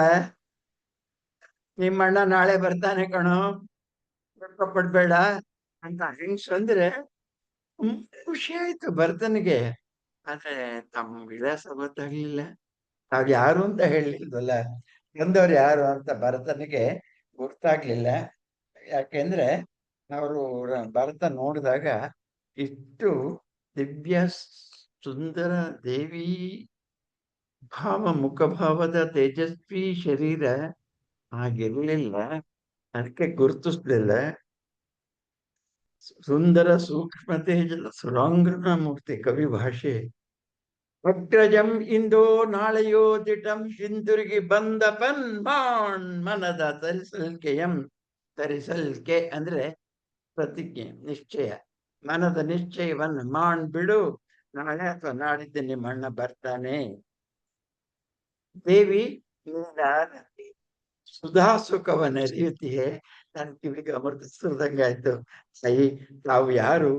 ನಿಮ್ಮಣ್ಣ ನಾಳೆ ಬರ್ತಾನೆ ಕಣೋ, ದುಃಖ ಪಡ್ಬೇಡ ಅಂತ ಹೆಂಗ್ಸ್ ಅಂದ್ರೆ ಖುಷಿ ಆಯ್ತು ಭರತನಿಗೆ. ಆದ್ರೆ ತಮ್ಮ ವಿಳಾಸ ಗೊತ್ತಾಗ್ಲಿಲ್ಲ, ತಾವ್ ಯಾರು ಅಂತ ಹೇಳಿಲ್ವಲ್ಲ, ಬಂದವ್ರು ಯಾರು ಅಂತ ಭರತನಿಗೆ ಗೊತ್ತಾಗ್ಲಿಲ್ಲ. ಯಾಕೆಂದ್ರೆ ಅವರು ಭರತ ನೋಡಿದಾಗ ಇಷ್ಟು ದಿವ್ಯ ಸುಂದರ ದೇವಿ ಮುಖಭಾವದ ತೇಜಸ್ವಿ ಶರೀರ ಆಗಿರ್ಲಿಲ್ಲ, ಅದಕ್ಕೆ ಗುರುತಿಸ್ಲಿಲ್ಲ. ಸುಂದರ ಸೂಕ್ಷ್ಮ ತೇಜದ ಸುರಾಂಗನ ಮೂರ್ತಿ. ಕವಿ ಭಾಷೆ. ಅಗ್ರಜಂ ಇಂದೋ ನಾಳೆಯೋ ದಿಟಂ ಹಿಂದಿರುಗಿ ಬಂದ ಪನ್ಮಾಣ್ ಮನದ ತರಿಸಲ್ಕೆಯಂ. ತರಿಸಲ್ಕೆ ಅಂದ್ರೆ ಪ್ರತಿಜ್ಞೆ, ನಿಶ್ಚಯ. ಮನದ ನಿಶ್ಚಯವನ್ನ ಬಿಡು, ನಾಳೆ ಅಥವಾ ನಾಡಿದ್ದು ನಿಮ್ಮಣ್ಣ ಬರ್ತಾನೆ. ದೇವಿ ಸುಧಾ ಸುಖವನ್ನ ಅರಿಯುತ್ತೀಯೇ. ನನ್ ಕಿವಿಗೆ ಅಮೃತ ಸುರಿದಂಗಾಯ್ತು. ಸಹಿ, ತಾವು ಯಾರು?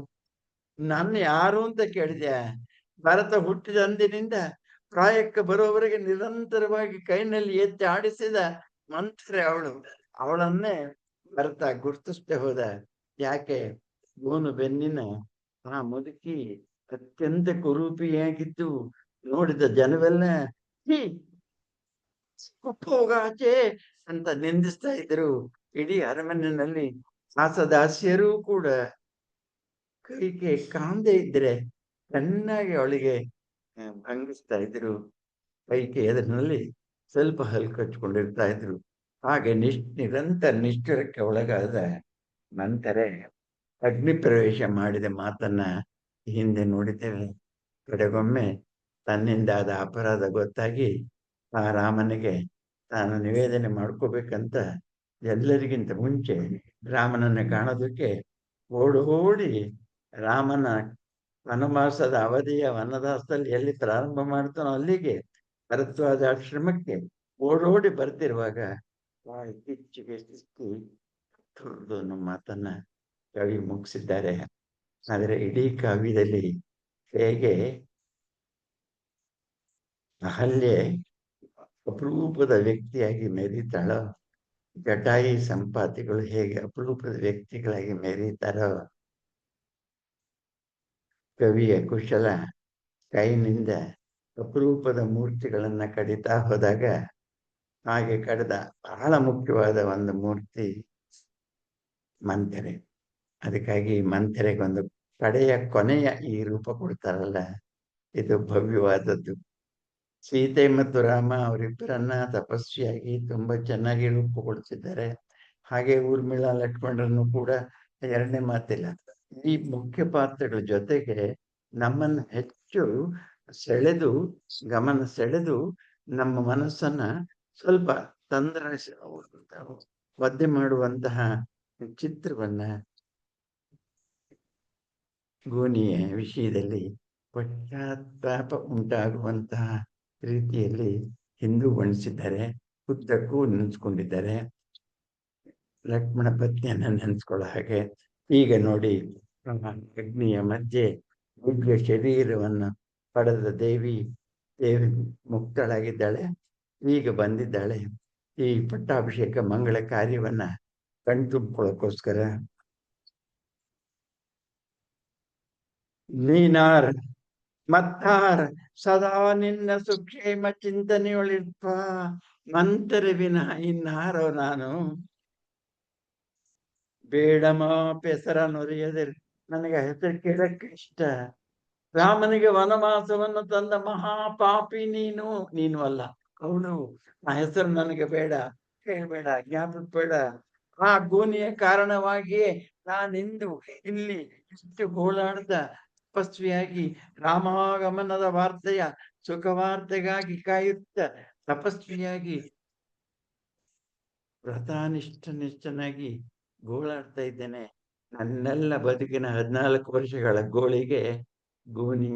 ನನ್ನ ಯಾರು ಅಂತ ಕೇಳಿದ್ಯಾ? ಭರತ ಹುಟ್ಟಿದ ಅಂದಿನಿಂದ ಪ್ರಾಯಕ್ಕೆ ಬರೋವರೆಗೆ ನಿರಂತರವಾಗಿ ಕೈನಲ್ಲಿ ಎತ್ತಿ ಆಡಿಸಿದ ಮಂತ್ರೆ ಅವಳು. ಅವಳನ್ನೇ ಭರತ ಗುರ್ತಿಸ್ತೆ ಹೋದ. ಯಾಕೆ? ಗೋನು ಬೆನ್ನಿನ ಆ ಮುದುಕಿ ಅತ್ಯಂತ ಕುರೂಪಿಯಾಗಿದ್ದು ನೋಡಿದ ಜನವೆಲ್ಲ ಹೋಗಾಚೆ ಅಂತ ನಿಂದಿಸ್ತಾ ಇದ್ರು. ಇಡೀ ಅರಮನೆಯಲ್ಲಿ ದಾಸದಾಸಿಯರೂ ಕೂಡ ಕೈಗೆ ಕಾಂದೆ ಇದ್ರೆ ಚೆನ್ನಾಗಿ ಅವಳಿಗೆ ಭಂಗಿಸ್ತಾ ಇದ್ರು. ಕೈಗೆ ಎದುರಿನಲ್ಲಿ ಸ್ವಲ್ಪ ಹಲ್ಲು ಕಚ್ಕೊಂಡಿರ್ತಾ ಇದ್ರು. ಹಾಗೆ ನಿರಂತರ ನಿಷ್ಠುರಕ್ಕೆ ಒಳಗಾದ ನಂತರ ಅಗ್ನಿ ಪ್ರವೇಶ ಮಾಡಿದ ಮಾತನ್ನ ಹಿಂದೆ ನೋಡಿದ್ದೇವೆ. ಕಡೆಗೊಮ್ಮೆ ತನ್ನಿಂದಾದ ಅಪರಾಧ ಗೊತ್ತಾಗಿ ಆ ರಾಮನಿಗೆ ತಾನು ನಿವೇದನೆ ಮಾಡ್ಕೋಬೇಕಂತ ಎಲ್ಲರಿಗಿಂತ ಮುಂಚೆ ರಾಮನನ್ನ ಕಾಣೋದಕ್ಕೆ ಓಡೋಡಿ ರಾಮನ ವನವಾಸದ ಅವಧಿಯ ವನವಾಸದಲ್ಲಿ ಎಲ್ಲಿ ಪ್ರಾರಂಭ ಮಾಡ್ತಾನೋ ಅಲ್ಲಿಗೆ ಭರದ್ವಾಜ ಆಶ್ರಮಕ್ಕೆ ಓಡೋಡಿ ಬರ್ತಿರುವಾಗ ಕಿಚ್ಚಿಗೆ ಸಿಕ್ಕಿ ತುರ್ದು ಮಾತನ್ನ ಕವಿ ಮುಗಿಸಿದ್ದಾರೆ. ಆದರೆ ಇಡೀ ಕಾವ್ಯದಲ್ಲಿ ಹೇಗೆ ಅಹಲ್ಯೆ ಅಪರೂಪದ ವ್ಯಕ್ತಿಯಾಗಿ ಮೆರೀತಾಳೋ, ಜಟಾಯಿ ಸಂಪಾತಿಗಳು ಹೇಗೆ ಅಪರೂಪದ ವ್ಯಕ್ತಿಗಳಾಗಿ ಮೆರೀತಾರೋ, ಕವಿಯ ಕುಶಲ ಕೈನಿಂದ ಅಪರೂಪದ ಮೂರ್ತಿಗಳನ್ನ ಕಡಿತಾ ಹೋದಾಗ ಹಾಗೆ ಕಡಿದ ಬಹಳ ಮುಖ್ಯವಾದ ಒಂದು ಮೂರ್ತಿ ಮಂಥರೆ. ಅದಕ್ಕಾಗಿ ಮಂಥರೆಗೊಂದು ಕಡೆಯ ಕೊನೆಯ ಈ ರೂಪ ಕೊಡ್ತಾರಲ್ಲ, ಇದು ಭವ್ಯವಾದದ್ದು. ಸೀತೆ ಮತ್ತು ರಾಮ ಅವರಿಬ್ಬರನ್ನ ತಪಸ್ವಿಯಾಗಿ ತುಂಬಾ ಚೆನ್ನಾಗಿ ರೂಪುಗೊಳಿಸಿದ್ದಾರೆ. ಹಾಗೆ ಊರ್ಮಿಳಾ ಲಕ್ಷ್ಮಣರನ್ನು ಕೂಡ ಎರಡನೇ ಮಾತಿಲ್ಲ. ಈ ಮುಖ್ಯ ಪಾತ್ರಗಳ ಜೊತೆಗೆ ನಮ್ಮನ್ನು ಹೆಚ್ಚು ಗಮನ ಸೆಳೆದು ನಮ್ಮ ಮನಸ್ಸನ್ನ ಸ್ವಲ್ಪ ಒದ್ದೆ ಮಾಡುವಂತಹ ಚಿತ್ರವನ್ನ ಗೋನಿಯ ವಿಷಯದಲ್ಲಿ ಪಶ್ಚಾತ್ತಾಪ ಉಂಟಾಗುವಂತಹ ರೀತಿಯಲ್ಲಿ ಹಿಂದೂ ಬಣಿಸಿದ್ದಾರೆ. ಉದ್ದಕ್ಕೂ ನೆನೆಸ್ಕೊಂಡಿದ್ದಾರೆ. ಲಕ್ಷ್ಮಣ ಪತ್ನಿಯನ್ನ ನೆನೆಸ್ಕೊಳ್ಳೋ ಹಾಗೆ. ಈಗ ನೋಡಿ, ಅಗ್ನಿಯ ಮಧ್ಯೆ ದಿವ್ಯ ಶರೀರವನ್ನು ಪಡೆದ ದೇವಿ ಮುಕ್ತಳಾಗಿದ್ದಾಳೆ. ಈಗ ಬಂದಿದ್ದಾಳೆ ಈ ಪಟ್ಟಾಭಿಷೇಕ ಮಂಗಳ ಕಾರ್ಯವನ್ನ ಮತ್ತಾರ ಸದಾ ನಿನ್ನ ಸುಕ್ಷೇಮ ಚಿಂತನೆಯೊಳಿರ್ಪ ಮಂತರ ವಿನಃ ಇನ್ನಾರೋ ನಾನು ಬೇಡಮ ಪೆಸರ ನುರಿಯದಿರ್. ನನಗೆ ಹೆಸರು ಕೇಳಕ್ಕೆ ಇಷ್ಟ. ರಾಮನಿಗೆ ವನವಾಸವನ್ನು ತಂದ ಮಹಾಪಾಪಿ ನೀನು ಅಲ್ಲ, ಅವನು. ಆ ಹೆಸರು ನನಗೆ ಬೇಡ, ಹೇಳ್ಬೇಡ, ಜ್ಞಾಪಕ ಬೇಡ. ಆ ಗೋನಿಯ ಕಾರಣವಾಗಿಯೇ ನಾನಿಂದು ಇಲ್ಲಿ ಇಷ್ಟು ಗೋಳಾಡ್ದ ತಪಸ್ವಿಯಾಗಿ ರಾಮಾಗಮನದ ವಾರ್ತೆಯ ಸುಖವಾರ್ತೆಗಾಗಿ ಕಾಯುತ್ತ ತಪಸ್ವಿಯಾಗಿ ವ್ರತಾನಿಷ್ಠನಿಷ್ಠನಾಗಿ ಗೋಳಾಡ್ತಾ ಇದ್ದೇನೆ. ನನ್ನೆಲ್ಲ ಬದುಕಿನ 14 ವರ್ಷಗಳ ಗೋಳಿಗೆ ಗೋನಿ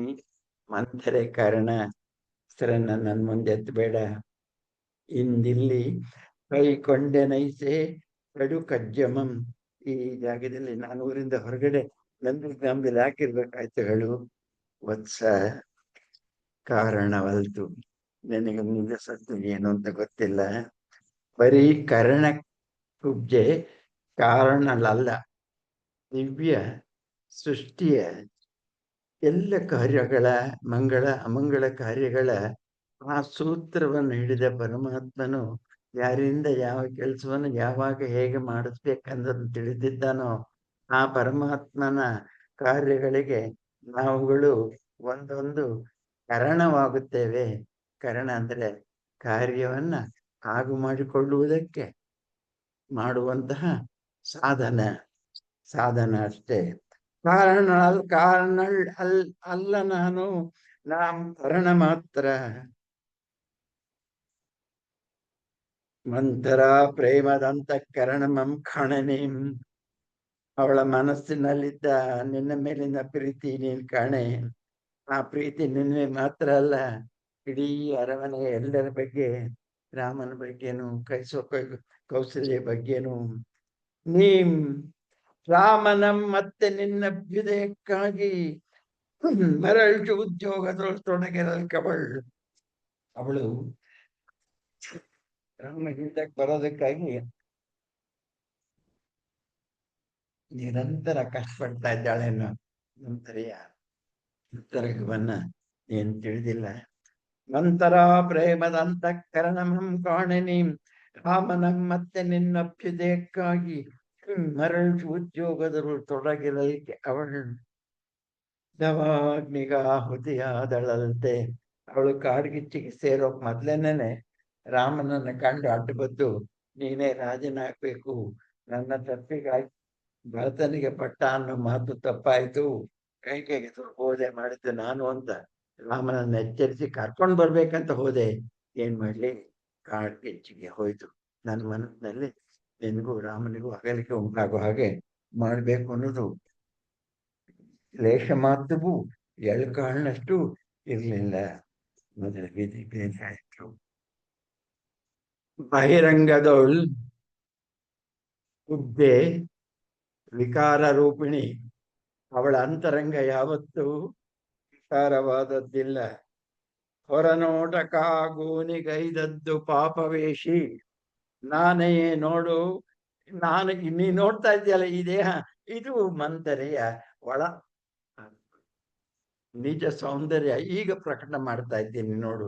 ಮಂಥರೆ ಕಾರಣ. ಹೆಸರನ್ನ ನನ್ನ ಮುಂದೆ ಎತ್ತಬೇಡ. ಇಂದಿಲ್ಲಿ ಕೈಕೊಂಡೆ ನೈಸೆ ಕಡು ಕಜ್ಜಮಂ. ಈ ಜಾಗದಲ್ಲಿ ನಾನು ಊರಿಂದ ಹೊರಗಡೆ ನಂಬಿಲ್ ಹಾಕಿರ್ಬೇಕಾಯ್ತು. ಹೇಳು ವತ್ಸ, ಕಾರಣವಲ್ತು. ನನಗೆ ನಿಜ ಸತ್ತು ಏನು ಅಂತ ಗೊತ್ತಿಲ್ಲ. ಬರೀ ಕರ್ಣ ಕುಬ್ಜೆ ಕಾರಣಲಲ್ಲ, ದಿವ್ಯ ಸೃಷ್ಟಿಯ ಎಲ್ಲ ಕಾರ್ಯಗಳ ಮಂಗಳ ಅಮಂಗಳ ಕಾರ್ಯಗಳ ಆ ಸೂತ್ರವನ್ನು ಹಿಡಿದ ಪರಮಾತ್ಮನು ಯಾರಿಂದ ಯಾವ ಕೆಲಸವನ್ನು ಯಾವಾಗ ಹೇಗೆ ಮಾಡಿಸ್ಬೇಕಂದನ್ನು ತಿಳಿದಿದ್ದಾನೋ ಆ ಪರಮಾತ್ಮನ ಕಾರ್ಯಗಳಿಗೆ ನಾವುಗಳು ಒಂದೊಂದು ಕಾರಣವಾಗುತ್ತೇವೆ. ಕಾರಣ ಅಂದ್ರೆ ಕಾರ್ಯವನ್ನ ಆಗು ಮಾಡಿಕೊಳ್ಳುವುದಕ್ಕೆ ಮಾಡುವಂತಹ ಸಾಧನ ಅಷ್ಟೇ. ಕಾರಣ ಅಲ್ಲ ನಾನು, ಕಾರಣ ಮಾತ್ರ. ಮಂತರ ಪ್ರೇಮದಂತ ಕರಣಮಂ ಕಾಣನೇಂ. ಅವಳ ಮನಸ್ಸಿನಲ್ಲಿದ್ದ ನಿನ್ನ ಮೇಲಿನ ಪ್ರೀತಿ ನೀನ್ ಕಾಣೆ. ಆ ಪ್ರೀತಿ ನಿನ್ನೆ ಮಾತ್ರ ಅಲ್ಲ, ಇಡೀ ಅರಮನೆ ಎಲ್ಲರ ಬಗ್ಗೆ, ರಾಮನ ಬಗ್ಗೆನು, ಕೌಸಲ್ಯ ಬಗ್ಗೆನು. ನೀಂ ರಾಮನಂ ಮತ್ತೆ ನಿನ್ನ ಅಭ್ಯುದಯಕ್ಕಾಗಿ ಮರಳು ಉದ್ಯೋಗದೊಳು ತೊಡಗಿರಲ್ಕವಳು. ಅವಳು ರಾಮ ಹಿಂದಕ್ಕೆ ಬರೋದಕ್ಕಾಗಿ ನಿರಂತರ ಕಷ್ಟಪಡ್ತಾ ಇದ್ದಾಳೇನು. ನಂತರಿಯ ಉತ್ತರವನ್ನ ಏನ್ ತಿಳಿದಿಲ್ಲ. ನಂತರ ಪ್ರೇಮದಂತ ಕರಣಮಂ ಕಾಣನಿ ರಾಮನಂ ಮತ್ತೆ ನಿನ್ನ ಅಭ್ಯುದಯಕ್ಕಾಗಿ ಮರಳು ಉದ್ಯೋಗದಳು ತೊಡಗಿರಲಿಕ್ಕೆ ಅವಳು ದವಾಗ್ನಿಗಾಹುತಿಯಾದಳಂತೆ. ಅವಳು ಕಾಡ್ಗಿಚ್ಚಿಗೆ ಸೇರೋಕ್ ಮೊದ್ಲೇನೆ ರಾಮನನ್ನ ಕಂಡು ಅಡ್ಡು ಬದ್ದು, ನೀನೇ ರಾಜನಾಗ್ಬೇಕು, ನನ್ನ ತಪ್ಪಿಗಾಗಿ ಭರತನಿಗೆ ಪಟ್ಟ ಅನ್ನೋ ಮಾತು ತಪ್ಪಾಯ್ತು, ಕೈಕೆಗೆ ಹೋದೆ ಮಾಡಿದ್ದು ನಾನು ಅಂತ ರಾಮನನ್ನ ಎಚ್ಚರಿಸಿ ಕರ್ಕೊಂಡು ಬರ್ಬೇಕಂತ ಹೋದೆ. ಏನ್ ಮಾಡ್ಲಿ, ಕಾಡ್ಗಿಚ್ಚಿಗೆ ಹೋಯ್ತು. ನನ್ನ ಮನಸ್ಸಿನಲ್ಲಿ ನಿನಗೂ ರಾಮನಿಗೂ ಅಗಲಿಕೆ ಉಂಟಾಗೋ ಹಾಗೆ ಮಾಡ್ಬೇಕು ಅನ್ನೋದು ಲೇಷ ಮಾತ್ರವೂ ಎಳ್ಕಾಳ್ನಷ್ಟು ಇರ್ಲಿಲ್ಲ. ಮೊದಲ ಬೀದಿ ಬೇರೆ ಆಯ್ತು. ಬಹಿರಂಗದೊಳ್ ಉದ್ದೆ ವಿಕಾರ ರೂಪಿಣಿ. ಅವಳ ಅಂತರಂಗ ಯಾವತ್ತೂ ವಿಕಾರವಾದದ್ದಿಲ್ಲ. ಹೊರನೋಟಕ ಗೋನಿಗೈದದ್ದು ಪಾಪವೇಶಿ. ನಾನೇ ನೋಡು, ನೀ ನೋಡ್ತಾ ಇದ್ದೀಯಲ್ಲ ಈ ದೇಹ, ಇದು ಮಂತರೆಯ ಒಳ ನಿಜ ಸೌಂದರ್ಯ ಈಗ ಪ್ರಕಟ ಮಾಡ್ತಾ ಇದ್ದೀನಿ ನೋಡು.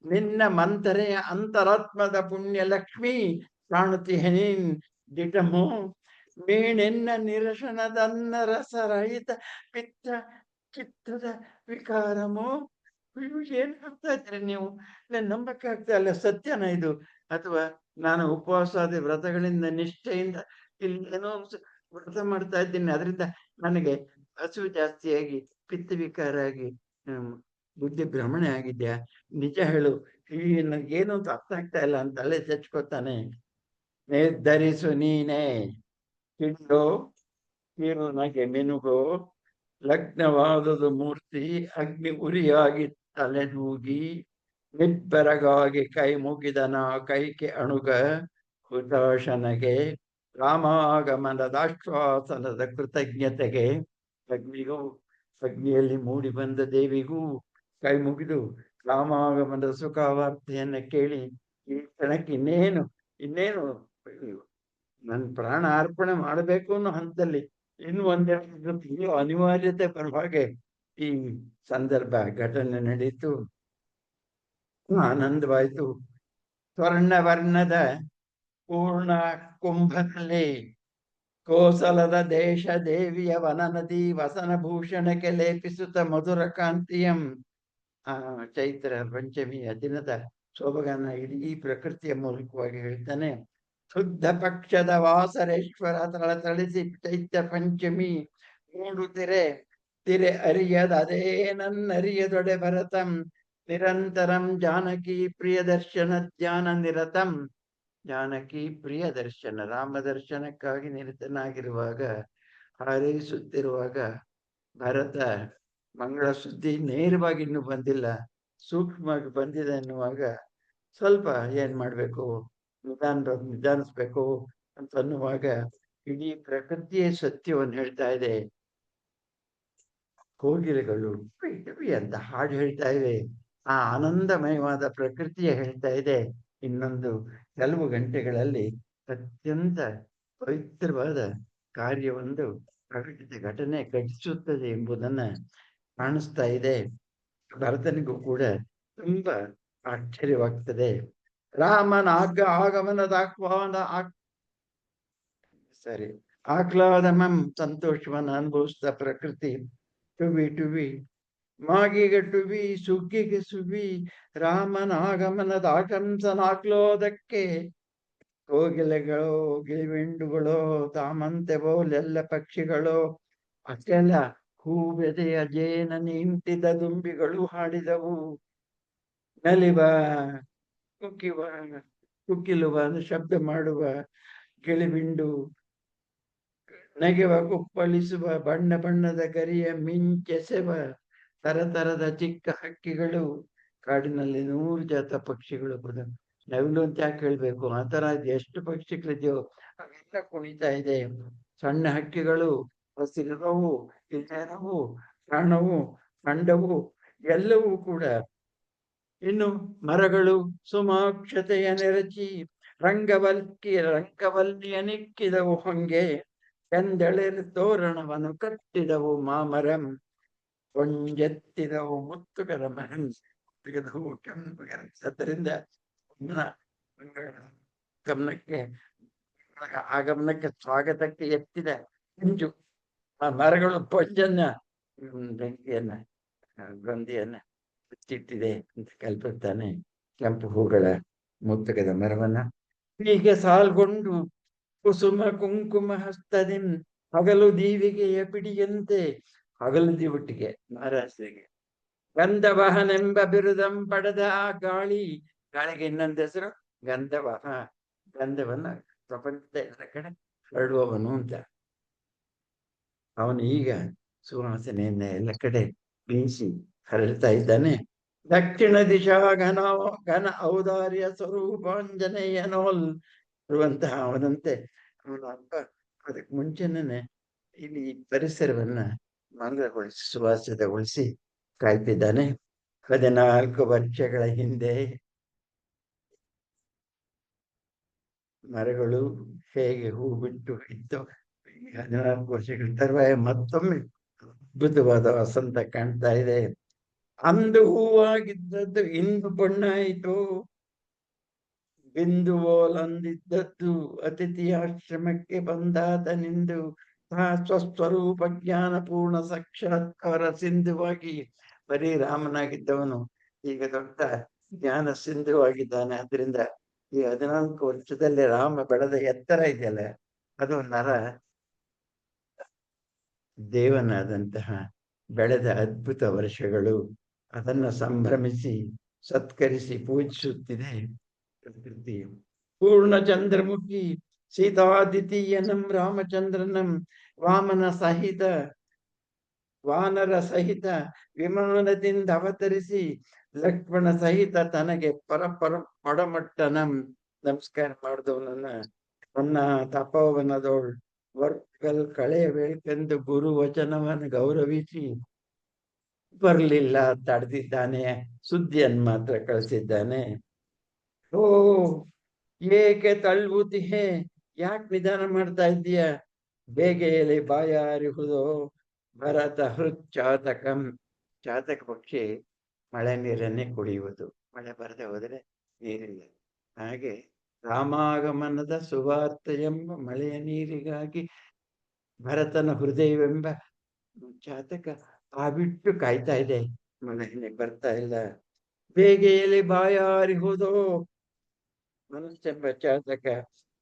ನಿನ್ನ ಮಂತರೆಯ ಅಂತರಾತ್ಮದ ಪುಣ್ಯ ಲಕ್ಷ್ಮಿ ಕಾಣುತ್ತೀಹೇನ್ ದಿಟಮೋ. ಮೇಣೆನ್ನ ನಿರಶನದನ್ನ ರಸರಹಿತ ಪಿತ್ತ ಚಿತ್ತದ ವಿಕಾರಮೋ. ಏನ್ ಹೇಳ್ತಾ ಇದ್ದೀರಿ ನೀವು? ನಂಬಕ್ಕಾಗ್ತಾ ಇಲ್ಲ. ಸತ್ಯನ ಇದು? ಅಥವಾ ನಾನು ಉಪವಾಸಾದಿ ವ್ರತಗಳಿಂದ ನಿಷ್ಠೆಯಿಂದ ಇಲ್ಲಿ ಏನೋ ವ್ರತ ಮಾಡ್ತಾ ಇದ್ದೀನಿ, ಅದರಿಂದ ನನಗೆ ಹಸಿವು ಜಾಸ್ತಿಯಾಗಿ ಪಿತ್ತ ವಿಕಾರ ಆಗಿ ಬುದ್ಧಿ ಭ್ರಮಣೆ ಆಗಿದ್ಯಾ? ನಿಜ ಹೇಳು, ನನಗೇನು ಅಂತ ಅರ್ಥ ಆಗ್ತಾ ಇಲ್ಲ ಅಂತ ಅಲ್ಲೇ ಚಚ್ಕೋತಾನೆ. ನಿರ್ಧರಿಸು ನೀನೇ, ಕಿಂಡೋ ನಗೆ ಮಿನುಗೋ. ಲಗ್ನವಾದುದು ಮೂರ್ತಿ ಅಗ್ನಿ ಉರಿಯಾಗಿ ತಲೆದೂಗಿ. ನಿಬ್ಬೆರಗಾಗಿ ಕೈ ಮುಗಿದನ ಕೈಗೆ ಅಣುಗ ಹುತಾಶನಗೆ. ರಾಮಾಗಮನದಾಶ್ವಾಸನದ ಕೃತಜ್ಞತೆಗೆ ಅಗ್ನಿಯಲ್ಲಿ ಮೂಡಿ ಬಂದ ದೇವಿಗೂ ಕೈ ಮುಗಿದು ರಾಮಾಗಮನದ ಸುಖವಾರ್ತೆಯನ್ನ ಕೇಳಿ ಈ ಕ್ಷಣಕ್ಕೆ ಇನ್ನೇನು ನನ್ನ ಪ್ರಾಣ ಅರ್ಪಣೆ ಮಾಡಬೇಕು ಅನ್ನೋ ಹಂತದಲ್ಲಿ ಇನ್ನು ಒಂದೆರಡು ಅನಿವಾರ್ಯತೆ ಬರುವ ಹಾಗೆ ಈ ಸಂದರ್ಭ ಘಟನೆ ನಡೀತು, ಆನಂದವಾಯ್ತು. ಸ್ವರ್ಣವರ್ಣದ ಪೂರ್ಣ ಕುಂಭದಲ್ಲಿ ಕೋಸಲದ ದೇಶ ದೇವಿಯ ವನ ನದಿ ವಸನ ಭೂಷಣಕ್ಕೆ ಲೇಪಿಸುತ್ತ ಮಧುರ ಕಾಂತಿಯಂ. ಆ ಚೈತ್ರ ಪಂಚಮಿಯ ದಿನದ ಸೊಬಗನ್ನ ಇಡೀ ಪ್ರಕೃತಿಯ ಮೂಲಕವಾಗಿ ಹೇಳ್ತಾನೆ. ಶುದ್ಧ ಪಕ್ಷದ ವಾಸರೇಶ್ವರ ತಳತಳಿಸಿ ಚೈತ್ರ ಪಂಚಮಿ ಮೂಡುತ್ತಿರೆ ತಿರೆ ಅರಿಯದ ಅದೇ ನನ್ನರಿಯದೊಡೆ ಭರತಂ ನಿರಂತರಂ ಜಾನಕಿ ಪ್ರಿಯ ದರ್ಶನ ಧ್ಯಾನ ನಿರತಂ. ಜಾನಕಿ ಪ್ರಿಯ ದರ್ಶನ, ರಾಮ ದರ್ಶನಕ್ಕಾಗಿ ನಿರತನಾಗಿರುವಾಗ, ಹಾರೈಸುತ್ತಿರುವಾಗ, ಭರತ ಮಂಗಳ ಸುದ್ದಿ ನೇರವಾಗಿ ಇನ್ನೂ ಬಂದಿಲ್ಲ, ಸೂಕ್ಷ್ಮವಾಗಿ ಬಂದಿದೆ ಅನ್ನುವಾಗ ಸ್ವಲ್ಪ ಏನ್ ಮಾಡ್ಬೇಕು, ನಿಧಾನಿಸ್ಬೇಕು ಅಂತ ಅನ್ನುವಾಗ ಇಡೀ ಪ್ರಕೃತಿಯೇ ಸತ್ಯವನ್ನು ಹೇಳ್ತಾ ಇದೆ. ಕೋಗಿಲೆಗಳು ಟುವಿ ಟುವಿ ಅಂತ ಹಾಡು ಹೇಳ್ತಾ ಇವೆ. ಆ ಆನಂದಮಯವಾದ ಪ್ರಕೃತಿಯ ಹೇಳ್ತಾ ಇದೆ. ಇನ್ನೊಂದು ಕೆಲವು ಗಂಟೆಗಳಲ್ಲಿ ಅತ್ಯಂತ ಪವಿತ್ರವಾದ ಕಾರ್ಯವೊಂದು ಪ್ರಕೃತಿ ಘಟನೆ ಘಟಿಸುತ್ತದೆ ಎಂಬುದನ್ನ ಕಾಣಿಸ್ತಾ ಇದೆ. ಭರತನಿಗೂ ಕೂಡ ತುಂಬಾ ಆಶ್ಚರ್ಯವಾಗ್ತದೆ. ರಾಮನ ಆಗಮನದ ಆಹ್ಲಾದಮಂ ಸಂತೋಷವನ್ನು ಅನುಭವಿಸಿದ ಪ್ರಕೃತಿ ಟುವಿ ಟುವಿ ಮಾಗಿಗೆ ಟುವಿ ಸುಗ್ಗಿಗೆ ಸುವಿ ರಾಮನ ಆಗಮನದ ಆಶಂಸನಾಗ್ಲೋದಕ್ಕೆ ಕೋಗಿಲೆಗಳು ಗಿಳಿವಿಂಡುಗಳು ತಾಮಂತೆಬೋಲೆಲ್ಲ ಪಕ್ಷಿಗಳು ಅಷ್ಟೆಲ್ಲ ಹೂಬೆದೆಯ ಜೇನ ನಿಂತಿದ ದುಂಬಿಗಳು ಹಾಡಿದವು. ನಲಿವ ಕುಕ್ಕಿವ ಕುಕ್ಕಿಲುವ ಶಬ್ದ ಮಾಡುವ ಗಿಳಿಬಿಂಡು, ನಗೆವ ಕುಪ್ಪಳಿಸುವ ಬಣ್ಣ ಬಣ್ಣದ ಗರಿಯ ಮಿಂಚೆಸೆವ ತರತರದ ಚಿಕ್ಕ ಹಕ್ಕಿಗಳು. ಕಾಡಿನಲ್ಲಿ 100 ಜಾತ ಪಕ್ಷಿಗಳು ಕೂಡ, ನವಿಲು ಅಂತ ಯಾಕೆ ಹೇಳ್ಬೇಕು, ಆ ತರ ಎಷ್ಟು ಪಕ್ಷಿಗಳಿದೆಯೋ ಅವೆಲ್ಲ ಕುಣಿತಾ ಇದೆ. ಸಣ್ಣ ಹಕ್ಕಿಗಳು, ಹಸಿರವು ಇಲ್ಲರವು ಪ್ರಾಣವು ಕಂಡವು ಎಲ್ಲವೂ ಕೂಡ. ಇನ್ನು ಮರಗಳು ಸುಮಾಕ್ಷತೆಯ ನೆರಚಿ ರಂಗವಲ್ಲಿಯ ನಿಕ್ಕಿದವು ಹೊಂಗೆ ಎಂದೆಳೆರು ತೋರಣವನ್ನು ಕಟ್ಟಿದವು ಮಾಮರಂ ಕೊಂಜೆತ್ತಿದವು ಮುತ್ತುಗರ ಮಹನ್ ತೆಗೆದವು ಕೆಂಪುಗರ. ಅದರಿಂದ ಗಮನಕ್ಕೆ ಆಗಮನಕ್ಕೆ ಸ್ವಾಗತಕ್ಕೆ ಎತ್ತಿದ ಕುಂಜು ಆ ಮರಗಳು ಪೊಂಜನ್ನ ಬೆಂಕಿಯನ್ನ ಗೊಂದಿಯನ್ನ ಮುಚ್ಚಿಟ್ಟಿದೆ ಅಂತ ಕಲ್ಪಿಸ್ತಾನೆ. ಕೆಂಪು ಹೂಗಳ ಮುತ್ತುಗದ ಮರವನ್ನ ಹೀಗೆ ಸಾಲ್ಗೊಂಡು ಕುಸುಮ ಕುಂಕುಮ ಹಸ್ತದಿಂ ಹಗಲು ದೀವಿಗೆಯ ಪಿಡಿಯಂತೆ, ಹಗಲು ದಿವಟಿಗೆ ಮಹಾರಾಷ್ಟ್ರಿಗೆ ಗಂಧವಹನೆಂಬ ಬಿರುದಂ ಪಡೆದ ಆ ಗಾಳಿಗೆ ಇನ್ನೊಂದು ಹೆಸರು ಗಂಧವಹ. ಗಂಧವನ್ನ ಪ್ರಪಂಚದ ಎಲ್ಲ ಕಡೆ ಹರಡುವವನು ಅಂತ. ಅವನು ಈಗ ಸುವಾಸನೆಯನ್ನ ಎಲ್ಲ ಕಡೆ ಬೀಸಿ ಹರಡ್ತಾ ಇದ್ದಾನೆ. ದಕ್ಷಿಣ ದಿಶಾ ಘನ ಔದಾರ್ಯ ಸ್ವರೂಪಾಂಜನೇಯನೋಲ್ ಇರುವಂತಹ ಅವನಂತೆ ಅವನ ಹಬ್ಬ ಅದಕ್ಕೆ ಮುಂಚೆನೇ ಇಲ್ಲಿ ಪರಿಸರವನ್ನ ಮಂಗಳಗೊಳಿಸಿ ಸುವಾಸದಗೊಳಿಸಿ ಕಾಯ್ತಿದ್ದಾನೆ. 14 ವರ್ಷಗಳ ಹಿಂದೆ ಮರಗಳು ಹೇಗೆ ಹೂ ಬಿಟ್ಟು ಇತ್ತು, 14 ವರ್ಷಗಳ ತರುವಾಯ ಮತ್ತೊಮ್ಮೆ ಅದ್ಭುತವಾದ ವಸಂತ ಕಾಣ್ತಾ ಇದೆ. ಅಂದು ಹೂವಾಗಿದ್ದದ್ದು ಇಂದು ಬಣ್ಣಾಯಿತು, ಬಿಂದುವೋಲಂದಿದ್ದದ್ದು ಅತಿಥಿಯಾಶ್ರಮಕ್ಕೆ ಬಂದಾತನಿಂದು ಸ್ವಸ್ವರೂಪ ಜ್ಞಾನ ಪೂರ್ಣ ಸಾಕ್ಷಾತ್ಕಾರ ಸಿಂಧುವಾಗಿ. ಬರೀ ರಾಮನಾಗಿದ್ದವನು ಈಗ ದೊಡ್ಡ ಜ್ಞಾನ ಸಿಂಧುವಾಗಿದ್ದಾನೆ. ಅದರಿಂದ ಈ 14 ವರ್ಷದಲ್ಲಿ ರಾಮ ಬೆಳೆದ ಎತ್ತರ ಇದೆಯಲ್ಲ, ಅದು ನರ ದೇವನಾದಂತಹ ಬೆಳೆದ ಅದ್ಭುತ ವರ್ಷಗಳು. ಅದನ್ನ ಸಂಭ್ರಮಿಸಿ ಸತ್ಕರಿಸಿ ಪೂಜಿಸುತ್ತಿದೆ ಪ್ರಕೃತಿ. ಪೂರ್ಣ ಚಂದ್ರಮುಖಿ ಸೀತಾದಿತೀಯನಂ ರಾಮಚಂದ್ರನಂ ವಾನರ ಸಹಿತ ವಿಮಾನದಿಂದ ಅವತರಿಸಿ ಲಕ್ಷ್ಮಣ ಸಹಿತ ತನಗೆ ಪಡಮಟ್ಟನಂ ನಮಸ್ಕಾರ ಮಾಡಿದವನನ್ನ ತನ್ನ ತಪೋವನದೋಳ್ ವರ್ಗಲ್ ಕಳೆಯಬೇಕೆಂದು ಗುರು ವಚನವನ್ನು ಗೌರವಿಸಿ ಬರಲಿಲ್ಲ, ತಡೆದಿದ್ದಾನೆ, ಸುದ್ದಿಯನ್ನು ಮಾತ್ರ ಕಳಿಸಿದ್ದಾನೆ. ಓ ಏಕೆ ತಳ್ಳುವುದಿಹೆ, ಯಾಕೆ ನಿಧಾನ ಮಾಡ್ತಾ ಇದ್ದೀಯ, ಬೇಗೆಯಲ್ಲಿ ಬಾಯಾರಿಹುದೋ ಭರತ ಹೃಚ್ಚಾತಕಂ. ಚಾತಕ ಪಕ್ಷಿ ಮಳೆ ನೀರನ್ನೇ ಕುಡಿಯುವುದು, ಮಳೆ ಬರದೆ ಹೋದರೆ ನೀರಿಲ್ಲ. ಹಾಗೆ ರಾಮಾಗಮನದ ಸುವಾರ್ತೆ ಎಂಬ ಮಳೆಯ ನೀರಿಗಾಗಿ ಭರತನ ಹೃದಯವೆಂಬ ಚಾತಕ ಆ ಬಿಟ್ಟು ಕಾಯ್ತಾ ಇದೆ, ಮಳೆ ಬರ್ತಾ ಇಲ್ಲ. ಬೇಗೆಯಲ್ಲಿ ಬಾಯಾರಿ ಹೋದೋ ಮನಸ್ಸೆಂಬ ಚಾತಕ,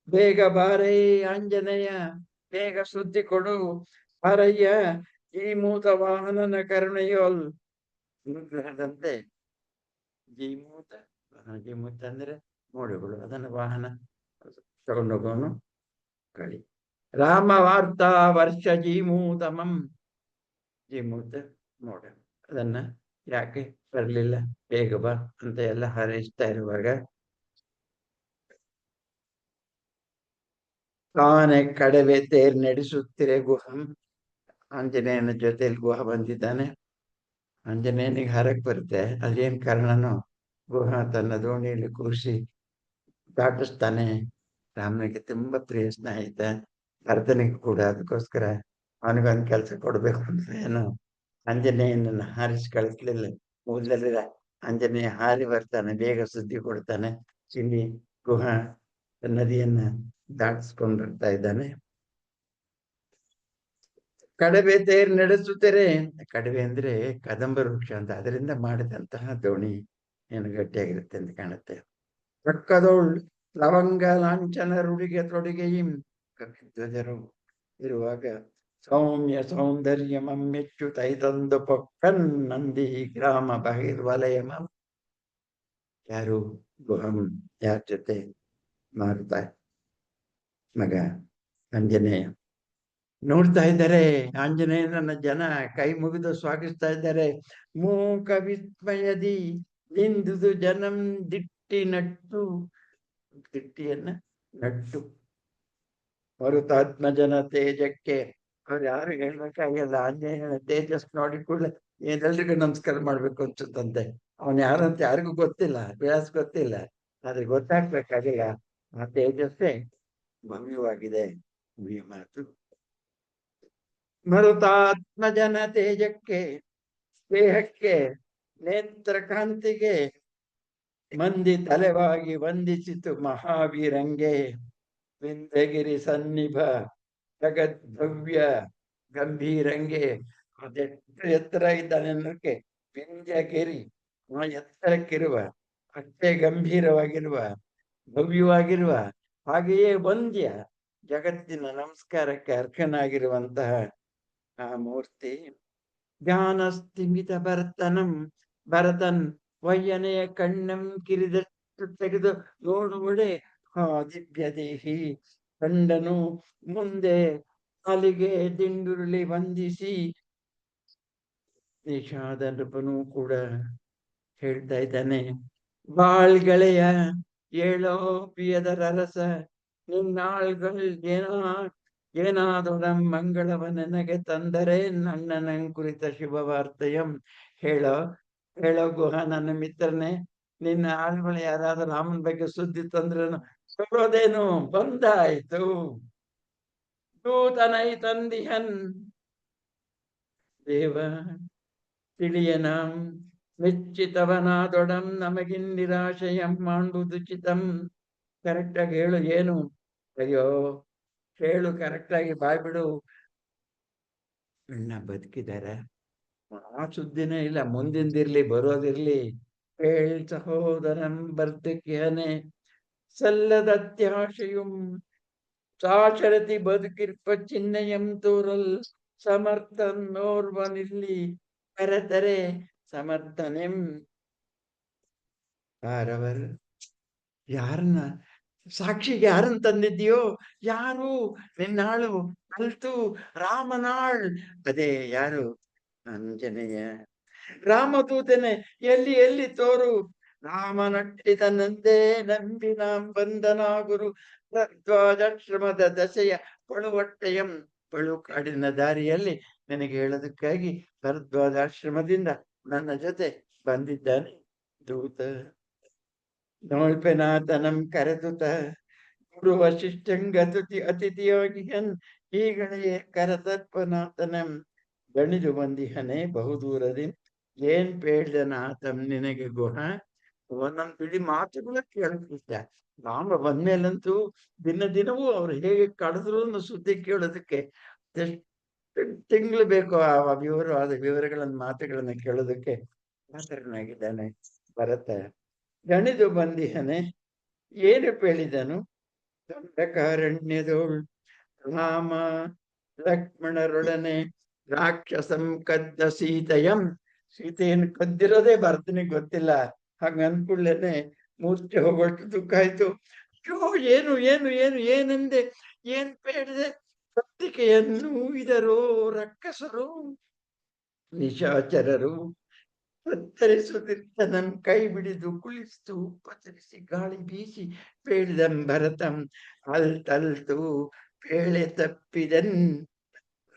ಬೇಗ ಬಾರೈ ಆಂಜನೇಯ, ಬೇಗ ಸುದ್ದಿ ಕೊಡು ಬಾರಯ್ಯ, ಈ ಮೂತ ವಾಹನನ ಕರುಣೆಯೋಲ್. ಅನುಗ್ರಹದಂತೆ ಜೀಮೂತ, ಜೀಮೂತ ಅಂದ್ರೆ ಮೋಡಗಳು, ಅದನ್ನ ವಾಹನ ತಗೊಂಡೋಗೋನು ಕಳಿ. ರಾಮ ವಾರ್ತಾ ವರ್ಷ ಜೀಮೂತಮಂ, ಜೀಮೂತ ಮೋಡ, ಅದನ್ನ ಯಾಕೆ ಬರ್ಲಿಲ್ಲ ಬೇಗ ಬಾ ಅಂತ ಎಲ್ಲ ಹಾರೈಸ್ತಾ ಇರುವಾಗ ಆನೆ ಕಡವೆ ತೇರ್ ನಡೆಸುತ್ತಿರೆ ಗುಹಂ, ಆಂಜನೇಯನ ಜೊತೆಲಿ ಗುಹ ಬಂದಿದ್ದಾನೆ. ಆಂಜನೇಯನಿಗೆ ಹಾರಕ್ ಬರುತ್ತೆ, ಅದೇನ್ ಕಾರಣನೋ ಗುಹ ತನ್ನ ದೋಣಿಯಲ್ಲಿ ಕೂರಿಸಿ ದಾಟಿಸ್ತಾನೆ. ರಾಮನಿಗೆ ತುಂಬಾ ಪ್ರಿಯ ಸ್ನೇಹಿತ, ಭರತನಿಗೆ ಕೂಡ. ಅದಕ್ಕೋಸ್ಕರ ಅವನಿಗೊಂದು ಕೆಲಸ ಕೊಡ್ಬೇಕು ಅಂತ ಏನೋ ಆಂಜನೇಯನನ್ನ ಹಾರಿಸಿ ಕಳಿಸ್ಲಿಲ್ಲ. ಮೊದಲಲ್ಲಿ ಆಂಜನೇಯ ಹಾರಿ ಬರ್ತಾನೆ, ಬೇಗ ಸುದ್ದಿ ಕೊಡ್ತಾನೆ. ಇಲ್ಲಿ ಗುಹ ನದಿಯನ್ನ ದಾಟಿಸ್ಕೊಂಡು ಬರ್ತಾ ಇದ್ದಾನೆ. ಕಡವೆ ತೇರ್ ನಡೆಸುತ್ತಾರೆ, ಕಡವೆ ಅಂದ್ರೆ ಕದಂಬ ವೃಕ್ಷ ಅಂತ, ಅದರಿಂದ ಮಾಡಿದಂತಹ ದೋಣಿ ಏನು ಗಟ್ಟಿಯಾಗಿರುತ್ತೆ ಅಂತ ಕಾಣುತ್ತೆ. ಪಕ್ಕದೋಳ್ ಲವಂಗ ಲಾಂಛನ ರುಡಿಗೆ ತೊಡಿಗೆಯಿಂ, ಕವಿಧ್ವಜರು ಇರುವಾಗ ಸೌಮ್ಯ ಸೌಂದರ್ಯ ಮೆಚ್ಚು ತೈತಂದು ಪೊಕ್ಕನ್ ನಂದಿ ಗ್ರಾಮ ಬಹಿರ್ವಲಯಮ. ಯಾರು? ಗುಹಂ. ಯಾರ ಜೊತೆ? ಮಾರುತ ಮಗ ಆಂಜನೇಯ. ನೋಡ್ತಾ ಇದ್ದಾರೆ ಆಂಜನೇಯನನ್ನ ಜನ ಕೈ ಮುಗಿದು ಸ್ವಾಗತಿಸ್ತಾ ಇದ್ದಾರೆ. ಮೂಕ ವಿಸ್ಮಯದಿ ನಿಂದುದು ಜನಂ ದಿಟ್ಟಿ ನಟ್ಟು, ದಿಟ್ಟಿಯನ್ನ ನಟ್ಟು ಮರುತಾತ್ಮಜನ ತೇಜಕ್ಕೆ. ಅವ್ರು ಯಾರು ಹೇಳ್ಬೇಕಾಗಿಲ್ಲ, ಆಂಜನೇಯನ ತೇಜಸ್ ನೋಡಿ ಕೂಡಲೇ ಎಲ್ರಿಗೂ ನಮಸ್ಕಾರ ಮಾಡ್ಬೇಕು ಅನ್ಸುತ್ತಂತೆ. ಅವನ್ ಯಾರಂತ ಯಾರಿಗೂ ಗೊತ್ತಿಲ್ಲ, ವಿಳಾಸ ಗೊತ್ತಿಲ್ಲ, ಆದ್ರೆ ಗೊತ್ತಾಗ್ಬೇಕಾಗಿಲ್ಲ, ಆ ತೇಜಸ್ಸೇ ಭವ್ಯವಾಗಿದೆ ಈ ಮಾತು. ಮರುತಾತ್ಮಜನ ತೇಜಕ್ಕೆ, ಸ್ನೇಹಕ್ಕೆ, ನೇತ್ರಕಾಂತಿಗೆ ಮಂದಿ ತಲೆವಾಗಿ ವಂದಿಸಿತು ಮಹಾವೀರಂಗೆ. ವಿಂಧ್ಯಗಿರಿ ಸನ್ನಿಭ ಜಗದ್ಭವ್ಯ ಗಂಭೀರಂಗೆ. ಅದೆಷ್ಟು ಎತ್ತರ ಇದ್ದಾನೆ ಅನ್ನೋಕ್ಕೆ, ವಿಂಧ್ಯಗಿರಿ ಆ ಎತ್ತರಕ್ಕಿರುವ, ಅಷ್ಟೇ ಗಂಭೀರವಾಗಿರುವ, ಭವ್ಯವಾಗಿರುವ, ಹಾಗೆಯೇ ವಂದ್ಯ, ಜಗತ್ತಿನ ನಮಸ್ಕಾರಕ್ಕೆ ಅರ್ಹನಾಗಿರುವಂತಹ ಆ ಮೂರ್ತಿ. ಜ್ಞಾನ ಸ್ಥಿಮಿತ ಭರತನಂ, ಭರತನ್ ವಯ್ಯನೆಯ ಕಣ್ಣಂ ಕಿರಿದಷ್ಟು ತೆಗೆದು ನೋಡುವಡೆ ಆ ದಿವ್ಯ ದೇಹಿ ಕಂಡನು ಮುಂದೆ ಅಲಿಗೆ ದಿಂಡುರುಳಿ ವಂದಿಸಿ. ನಿಷಾದ ನೃಪನೂ ಕೂಡ ಹೇಳ್ತಾ ಇದ್ದಾನೆ, ಬಾಳ್ಗೆಳೆಯ ಏಳೋ ಪ್ರಿಯದರ ರಸ, ನಿನ್ನಾಳ್ಗಳು ಏನಾದೊಡ ಮಂಗಳವ ನನಗೆ ತಂದರೆ ನನ್ನನ ಕುರಿತ ಶುಭವಾರ್ತೆಯಂ. ಹೇಳೋ ಹೇಳೋ ಗುಹ, ನನ್ನ ಮಿತ್ರನೇ, ನಿನ್ನ ಆಳುಗಳು ಯಾರಾದ್ರೂ ರಾಮನ ಬಗ್ಗೆ ಸುದ್ದಿ ತಂದ್ರೇನು? ಬರೋದೇನು? ಬಂದಾಯ್ತು. ದೂತನೈ ತಂದಿಹನ್ ದೇವ ತಿಳಿಯನಾಂ, ನಿಶ್ಚಿತವನಾದೊಡಂ ನಮಗಿನ್ ನಿರಾಶೆಯಂ ಮಾಡುದುಚಿತಂ. ಕರೆಕ್ಟಾಗಿ ಹೇಳು, ಏನು? ಅಯ್ಯೋ ಹೇಳು, ಕರೆಕ್ಟಾಗಿ ಬಾಯ್ಬಿಡು. ಅಣ್ಣ ಬದುಕಿದಾರ? ಆ ಸುದ್ದಿನೇ ಇಲ್ಲ, ಮುಂದಿಂದಿರ್ಲಿ ಬರೋದಿರ್ಲಿ. ಹೇಳ್ ಸಹೋದರಂ ಬರ್ದಕ್ಯಾನೆ ಸಲ್ಲದ ಅತ್ಯಾಶೆಯುಂ, ಸಾಶರತಿ ಬದುಕಿರ್ಪ ಚಿಹ್ನೆಯಂ ತೋರಲ್ ಸಮರ್ಥನೋರ್ವನಿಲ್ಲಿ ಕರೆತರೆ ಸಮರ್ಥನೆಂ. ಯಾರವರು? ಯಾರನ್ನ ಸಾಕ್ಷಿಗೆ ಯಾರನ್ನ ತಂದಿದ್ಯೋ? ಯಾರು? ನಿನ್ನಾಳು ಕಲ್ತು ರಾಮನಾಳ್. ಅದೇ ಯಾರು? ಆಂಜನೇಯ. ರಾಮದೂತನೆ, ಎಲ್ಲಿ ಎಲ್ಲಿ ತೋರು. ರಾಮನಟ್ಟಿದನಂದೇ ನಂಬಿ ನಾಂ ಬಂದನಾಗುರು. ಭರದ್ವಾಜಾಶ್ರಮದ ದಶೆಯ ಪಳುವಟ್ಟೆಯಂ, ಪಳುಕಾಡಿನ ದಾರಿಯಲ್ಲಿ ನನಗೆ ಹೇಳೋದಕ್ಕಾಗಿ ಭರದ್ವಾಜಾಶ್ರಮದಿಂದ ನನ್ನ ಜೊತೆ ಬಂದಿದ್ದಾನೆ ದೂತ. ನೋಳ್ಪೆನಾತನಂ ಕರೆದುತ ಗುರು ವಶಿಷ್ಠಂಗತಿ ಅತಿಥಿಯಾಗಿಹನ್, ಈಗಳೆಯೇ ಕರತತ್ವನಾಥನಂ ಗಣಿದು ಬಂದಿಹನೆ ಬಹುದೂರದಿ. ಏನ್ ಪೇಳ್ದನಾಥಂ ನಿನಗೆ ಗುಹ. ಒಂದೊಂದು ಬಿಡಿ ಮಾತುಗಳ ಕೇಳಕ್ಕಿಷ್ಟ. ರಾಮ ಬಂದ್ಮೇಲಂತೂ ದಿನವೂ ಅವ್ರು ಹೇಗೆ ಕಳೆದ್ರು ಅನ್ನೋ ಸುದ್ದಿ ಕೇಳೋದಕ್ಕೆ ಎಷ್ಟು ತಿಂಗಳು ಬೇಕು ಆ ವಿವರವಾದ ವಿವರಗಳನ್ನ ಮಾತುಗಳನ್ನ ಕೇಳೋದಕ್ಕೆ ಕಾತರನಾಗಿದ್ದಾನೆ ಭರತ. ಗಣಿದು ಬಂದಿಹನೆ, ಏನು ಪೇಳಿದನು. ದಂಡಕಾರಣ್ಯದೋಳ್ ರಾಮ ಲಕ್ಷ್ಮಣರೊಡನೆ ರಾಕ್ಷಸಂ ಕದ್ದ ಸೀತೆಯಂ. ಸೀತೆಯನ್ನು ಕದ್ದಿರೋದೇ ಭರತನಿಗೆ ಗೊತ್ತಿಲ್ಲ. ಹಂಗ ಅನ್ಕೊಳ್ಳೇನೆ ಮೂರ್ಛೆ ಹೋಗೋಷ್ಟು ದುಃಖ ಆಯ್ತು. ಅಯ್ಯೋ, ಏನು ಏನು ಏನು ಏನಂದೆ, ಏನ್ ಬೇಡದೆ. ಸತ್ತಿಕೆಯನ್ನು ಇದರೋ ರಕ್ಕಸರು ನಿಶಾಚರರು ತತ್ತರಿಸುತ್ತಿದ್ದನಂ ಕೈ ಬಿಡಿದು ಕುಳಿಸ್ತು ಉಪಚರಿಸಿ ಗಾಳಿ ಬೀಸಿ ಪೇಳಿದಂ ಭರತಂ. ಅಲ್ತಲ್ತು ಪೇಳೆ ತಪ್ಪಿದನ್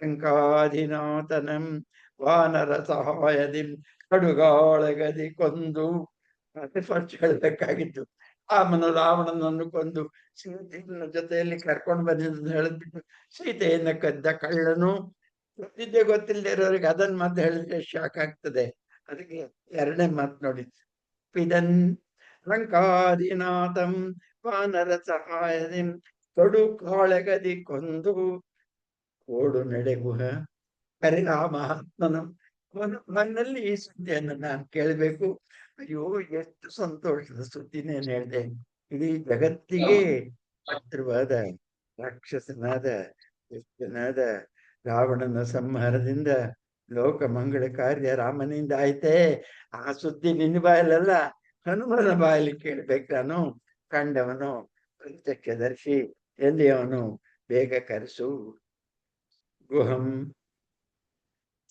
ಲಂಕಾಧಿನಾಥನಂ ವಾನರ ಸಹಾಯದಿಂ ಕಡುಗಾಳಗದಿ ಕೊಂದು. ಮತ್ತೆ ಫಸ್ಟ್ ಹೇಳ್ಬೇಕಾಗಿತ್ತು, ರಾವಣನನ್ನು ಕೊಂದು ಸೀತೆಯ ಜೊತೆಯಲ್ಲಿ ಕರ್ಕೊಂಡು ಬಂದಿದ್ದು ಹೇಳಿದ್ಬಿಟ್ಟು ಸೀತೆಯನ್ನ ಕದ್ದ ಕಳ್ಳನು. ಗೊತ್ತಿಲ್ಲದೆ ಇರೋರಿಗೆ ಅದನ್ನ ಮತ್ತೆ ಹೇಳಿದ್ರೆ ಶಾಕ್ ಆಗ್ತದೆ. ಅದಕ್ಕೆ ಎರಡನೇ ಮಾತು ನೋಡಿ, ಪಿದನ್ ಲಂಕಾಧಿನಾಥಂ ವಾನರ ಸಹಾಯದಿ ಕಡು ಕಾಳಗದಿ ಕೊಂದು ಓಡು ನಡೆಗುಹ. ಕರೆ ಆ ಮಹಾತ್ಮನು ಮನ್ನಲ್ಲಿ ಈ ಸುದ್ದಿಯನ್ನು ನಾನು ಕೇಳಬೇಕು. ಅಯ್ಯೋ, ಎಷ್ಟು ಸಂತೋಷದ ಸುದ್ದಿನೇನು ಹೇಳಿದೆ. ಇಡೀ ಜಗತ್ತಿಗೆ ಶತ್ರುವಾದ ರಾಕ್ಷಸನಾದ ದುಷ್ಟನಾದ ರಾವಣನ ಸಂಹಾರದಿಂದ ಲೋಕ ಮಂಗಳ ಕಾರ್ಯ ರಾಮನಿಂದ ಆಯ್ತೆ. ಆ ಸುದ್ದಿ ನಿನ್ನ ಬಾಯಲ್ಲ, ಹನುಮನ ಬಾಯಲ್ಲಿ ಕೇಳ್ಬೇಕು ನಾನು. ಕಂಡವನು ಪ್ರತ್ಯಕ್ಷದರ್ಶಿ ಎಲ್ಲಿಯವನು, ಬೇಗ ಕರೆಸು. ಗುಹಂ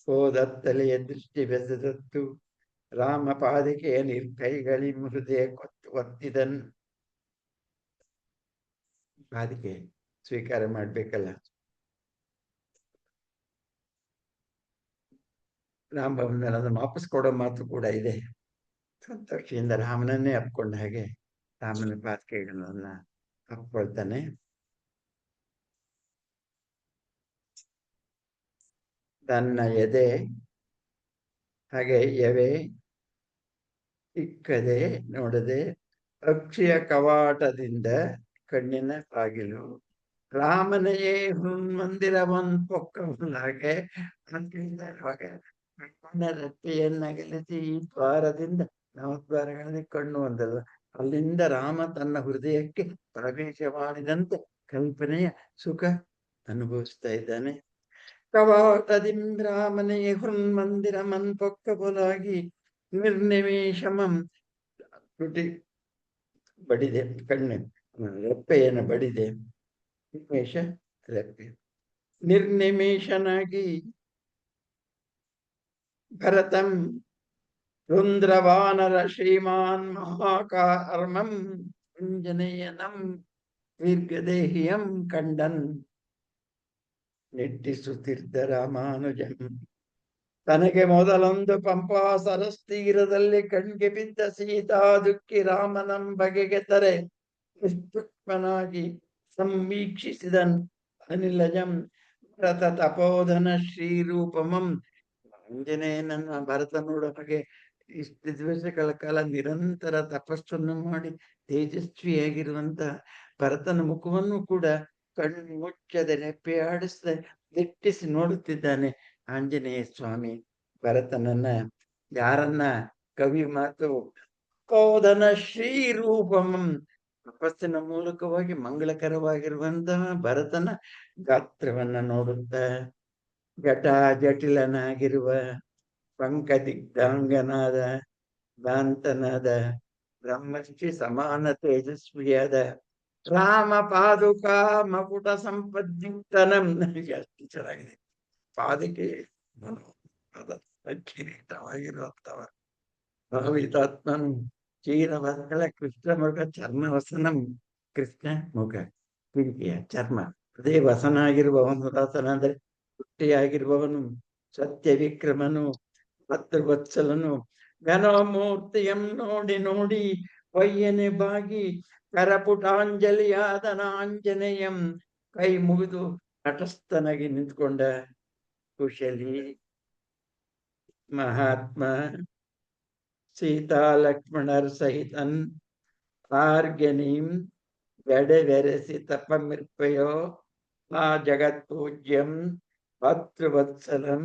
ಹೋದತ್ತಲೆಯ ದೃಷ್ಟಿ ಬೆಸೆದತ್ತು ರಾಮ ಪಾದಿಕೆಯ ನಿರ್ಕೈಗಳಿ ಹೃದಯ ಒತ್ತಿದನ್. ಪಾದಿಕೆ ಸ್ವೀಕಾರ ಮಾಡ್ಬೇಕಲ್ಲ. ರಾಮಭವನ ಅದನ್ನು ವಾಪಸ್ ಕೊಡೋ ಮಾತು ಕೂಡ ಇದೆ. ಸಂತೋಷದಿಂದ ರಾಮನನ್ನೇ ಅಪ್ಕೊಂಡ ಹಾಗೆ ರಾಮನ ಪಾದಿಕೆಗಳನ್ನ ಅಪ್ಕೊಳ್ತಾನೆ. ತನ್ನ ಎದೆ ಹಾಗೆ ಎವೆ ಇಕ್ಕದೆ ನೋಡದೆ ಅಕ್ಷಿಯ ಕವಾಟದಿಂದ ಕಣ್ಣಿನ ಬಾಗಿಲು ರಾಮನೆಯೇ ಮಂದಿರವನ್ ಪೊಕ್ಕವನಾಗೆ ರೆಪ್ಪೆಯನ್ನಗಲಿಸಿ ಈ ದ್ವಾರದಿಂದ ನವದ್ವಾರಗಳಲ್ಲಿ ಕಣ್ಣು ಒಂದಲ್ಲ, ಅಲ್ಲಿಂದ ರಾಮ ತನ್ನ ಹೃದಯಕ್ಕೆ ಪ್ರವೇಶ ಮಾಡಿದಂತೆ ಕಲ್ಪನೆಯ ಸುಖ ಅನುಭವಿಸ್ತಾ ಇದ್ದಾನೆ. ಕವಾಟದಿಂ ರಾಮನೆಯೇ ಮಂದಿರ ಮನ್ ಪೊಕ್ಕಬಲಾಗಿ ನಿರ್ನಿಮೇಷಮಂ ತುಟಿ ಬಡಿದೆ, ಕಣ್ಣು ರೆಪ್ಪೆಯನ್ನು ಬಡಿದೆ. ನಿಮೇಷ ರೆಪ್ಪೆ ನಿರ್ನಿಮೇಷನಾಗಿ ಭರತಂ ರುಂದ್ರವಾನರ ಶ್ರೀಮಾನ್ ಮಹಾಕಾರ್ಮಂ ಅಂಜನೇಯನಂ ದೀರ್ಘದೇಹಿಯಂ ಕಂಡನ್. ನಿಟ್ಟಿಸುತ್ತಿದ್ದ ರಾಮಾನುಜಂ ತನಗೆ ಮೊದಲೊಂದು ಪಂಪಾ ಸರಸ್ತೀರದಲ್ಲಿ ಕಣ್ಗೆ ಬಿದ್ದ ಸೀತಾ ದುಃಖಿ ರಾಮನಂ ಬಗೆಗೆ ತರೆ ನಿಷ್ಪುಷ್ಪನಾಗಿ ಸಮೀಕ್ಷಿಸಿದನ್ ಅನಿಲಜಂ ಭರತ ತಪೋಧನ ಶ್ರೀರೂಪಮಂ. ಆಂಜನೇಯನನ್ನು ಭರತ ನೋಡೋ ಹಾಗೆ ಇಷ್ಟು ದಿವಸಗಳ ಕಾಲ ನಿರಂತರ ತಪಸ್ಸನ್ನು ಮಾಡಿ ತೇಜಸ್ವಿಯಾಗಿರುವಂತ ಭರತನ ಮುಖವನ್ನು ಕೂಡ ಕಣ್ಣು ಮುಚ್ಚದೆ ರೆಪ್ಪೆ ಆಡಿಸದೆ ದಿಟ್ಟಿಸಿ ನೋಡುತ್ತಿದ್ದಾನೆ ಆಂಜನೇಯ ಸ್ವಾಮಿ ಭರತನನ್ನ. ಯಾರನ್ನ ಕವಿ ಮಾತು ತಪೋಧನ ಶ್ರೀರೂಪಮಂ, ತಪಸ್ಸಿನ ಮೂಲಕವಾಗಿ ಮಂಗಳಕರವಾಗಿರುವಂತಹ ಭರತನ ಗಾತ್ರವನ್ನ ನೋಡುತ್ತ ಜಟಿಲನಾಗಿರುವ ಪಂಕದಿಗ್ಧಾಂಗನಾದ ದಾಂತನಾದ ಬ್ರಹ್ಮರ್ಷಿ ಸಮಾನ ತೇಜಸ್ವಿಯಾದ ರಾಮ ಪಾದುಕಾ ಮಕುಟ ಸಂಪದ್ಯುಕ್ತನಂ. ನನಗೆ ಅಷ್ಟು ಚೆನ್ನಾಗಿದೆ. ಪಾದಕ್ಕೆ ಕಿರೀಟವಾಗಿರುವಂತವ ಭಾವಿತಾತ್ಮನು ಚೀರವಸಗಳ ಕೃಷ್ಣ ಮುಖ ಚರ್ಮವಸನಂ. ಕೃಷ್ಣ ಮುಖ ಕಿರಿಕೆಯ ಚರ್ಮ, ಅದೇ ವಸನ ಆಗಿರುವವನು ದಾಸನ ಅಂದ್ರೆ ಹುಟ್ಟಿಯಾಗಿರುವವನು, ಸತ್ಯ ವಿಕ್ರಮನು, ಭದ್ರವತ್ಸಲನು. ಘನಮೂರ್ತಿಯಂ ನೋಡಿ ನೋಡಿ ಒಯ್ಯನೆ ಬಾಗಿ ಕರಪುಟಾಂಜಲಿಯಾದನ ಆಂಜನೇಯಂ. ಕೈ ಮುಗಿದು ತಟಸ್ಥನಾಗಿ ನಿಂತ್ಕೊಂಡ ಕುಶಲಿ ಮಹಾತ್ಮ ಸೀತಾ ಲಕ್ಷ್ಮಣರ ಸಹಿತನ್ ಆರ್ಗೆನೀಂ ಬೆರೆಸಿ ತಪಮಿರ್ಪಯೋ ಆ ಜಗತ್ಪೂಜ್ಯಂ ಭರ್ತೃವತ್ಸಲಂ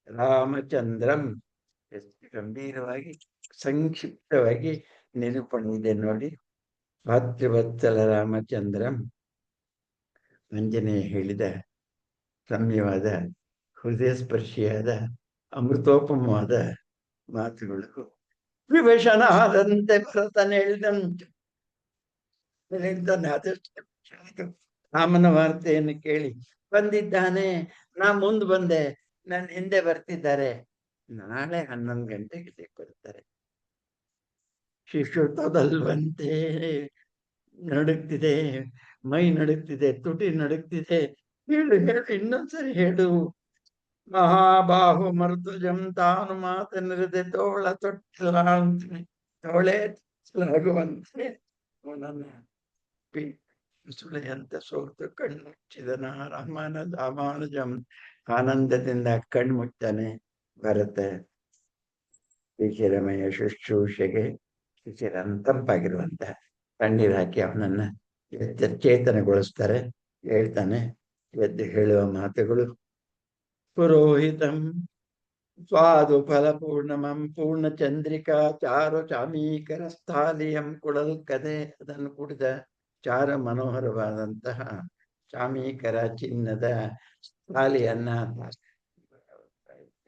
ರಾಮಚಂದ್ರಂ. ಎಷ್ಟು ಗಂಭೀರವಾಗಿ ಸಂಕ್ಷಿಪ್ತವಾಗಿ ನಿರೂಪಣೆ ಇದೆ ನೋಡಿ. ಭರ್ತೃವತ್ಸಲ ರಾಮಚಂದ್ರಂ. ಆಂಜನೇಯ ಹೇಳಿದ ರಮ್ಯವಾದ ಹೃದಯ ಸ್ಪರ್ಶಿಯಾದ ಅಮೃತೋಪಮವಾದ ಮಾತುಗಳು. ವಿಭೀಷಣಾದಂತೆ ಭರತನ ಹೇಳಿದ್ದಾನೆ. ಆದಷ್ಟು ರಾಮನ ವಾರ್ತೆಯನ್ನು ಕೇಳಿ ಬಂದಿದ್ದಾನೆ, ನಾ ಮುಂದೆ ಬಂದೆ, ನನ್ನ ಹಿಂದೆ ಬರ್ತಿದ್ದಾರೆ, ನಾಳೆ 11 ಗಂಟೆಗೆ ಬರ್ತಾರೆ. ಶಿಶುತದಲ್ವಂತೆ ನಡುಗ್ತಿದೆ, ಮೈ ನಡುಗ್ತಿದೆ, ತುಟಿ ನಡುಗ್ತಿದೆ. ಹೇಳು ಹೇಳು, ಇನ್ನೊಂದ್ಸರಿ ಹೇಳು. ಮಹಾಬಾಹು ಮರ್ತುಜಂ ತಾನು ಮಾತನಿರದೆ ತೋಳ ತೋಳೆ ಆಗುವಂತೆ ಅವನನ್ನ ಸುಳೆಯಂತ ಸೋತು ಕಣ್ಮುಚ್ಚಿದನ. ರಾಮಾನುಜಂ ಆನಂದದಿಂದ ಕಣ್ಮುಚ್ತಾನೆ ಭರತ. ಶಿಶಿರಮಯ ಶುಶ್ರೂಷೆಗೆ ತಂಪಾಗಿರುವಂತ ತಣ್ಣೀರು ಹಾಕಿ ಅವನನ್ನ ಚೇತನಗೊಳಿಸ್ತಾರೆ. ಹೇಳ್ತಾನೆ, ಎದ್ದು ಹೇಳುವ ಮಾತುಗಳು. ಪುರೋಹಿತಂ ಸ್ವಾದು ಫಲಪೂರ್ಣಮಂ ಪೂರ್ಣ ಚಂದ್ರಿಕಾ ಚಾರು ಚಾಮೀಕರ ಸ್ಥಾಲಿಯಂ ಕುಡಲ್ ಕದೆ. ಅದನ್ನು ಕುಡಿದ ಚಾರ ಮನೋಹರವಾದಂತಹ ಚಾಮೀಕರ ಚಿನ್ನದ ಸ್ಥಾಲಿಯನ್ನ,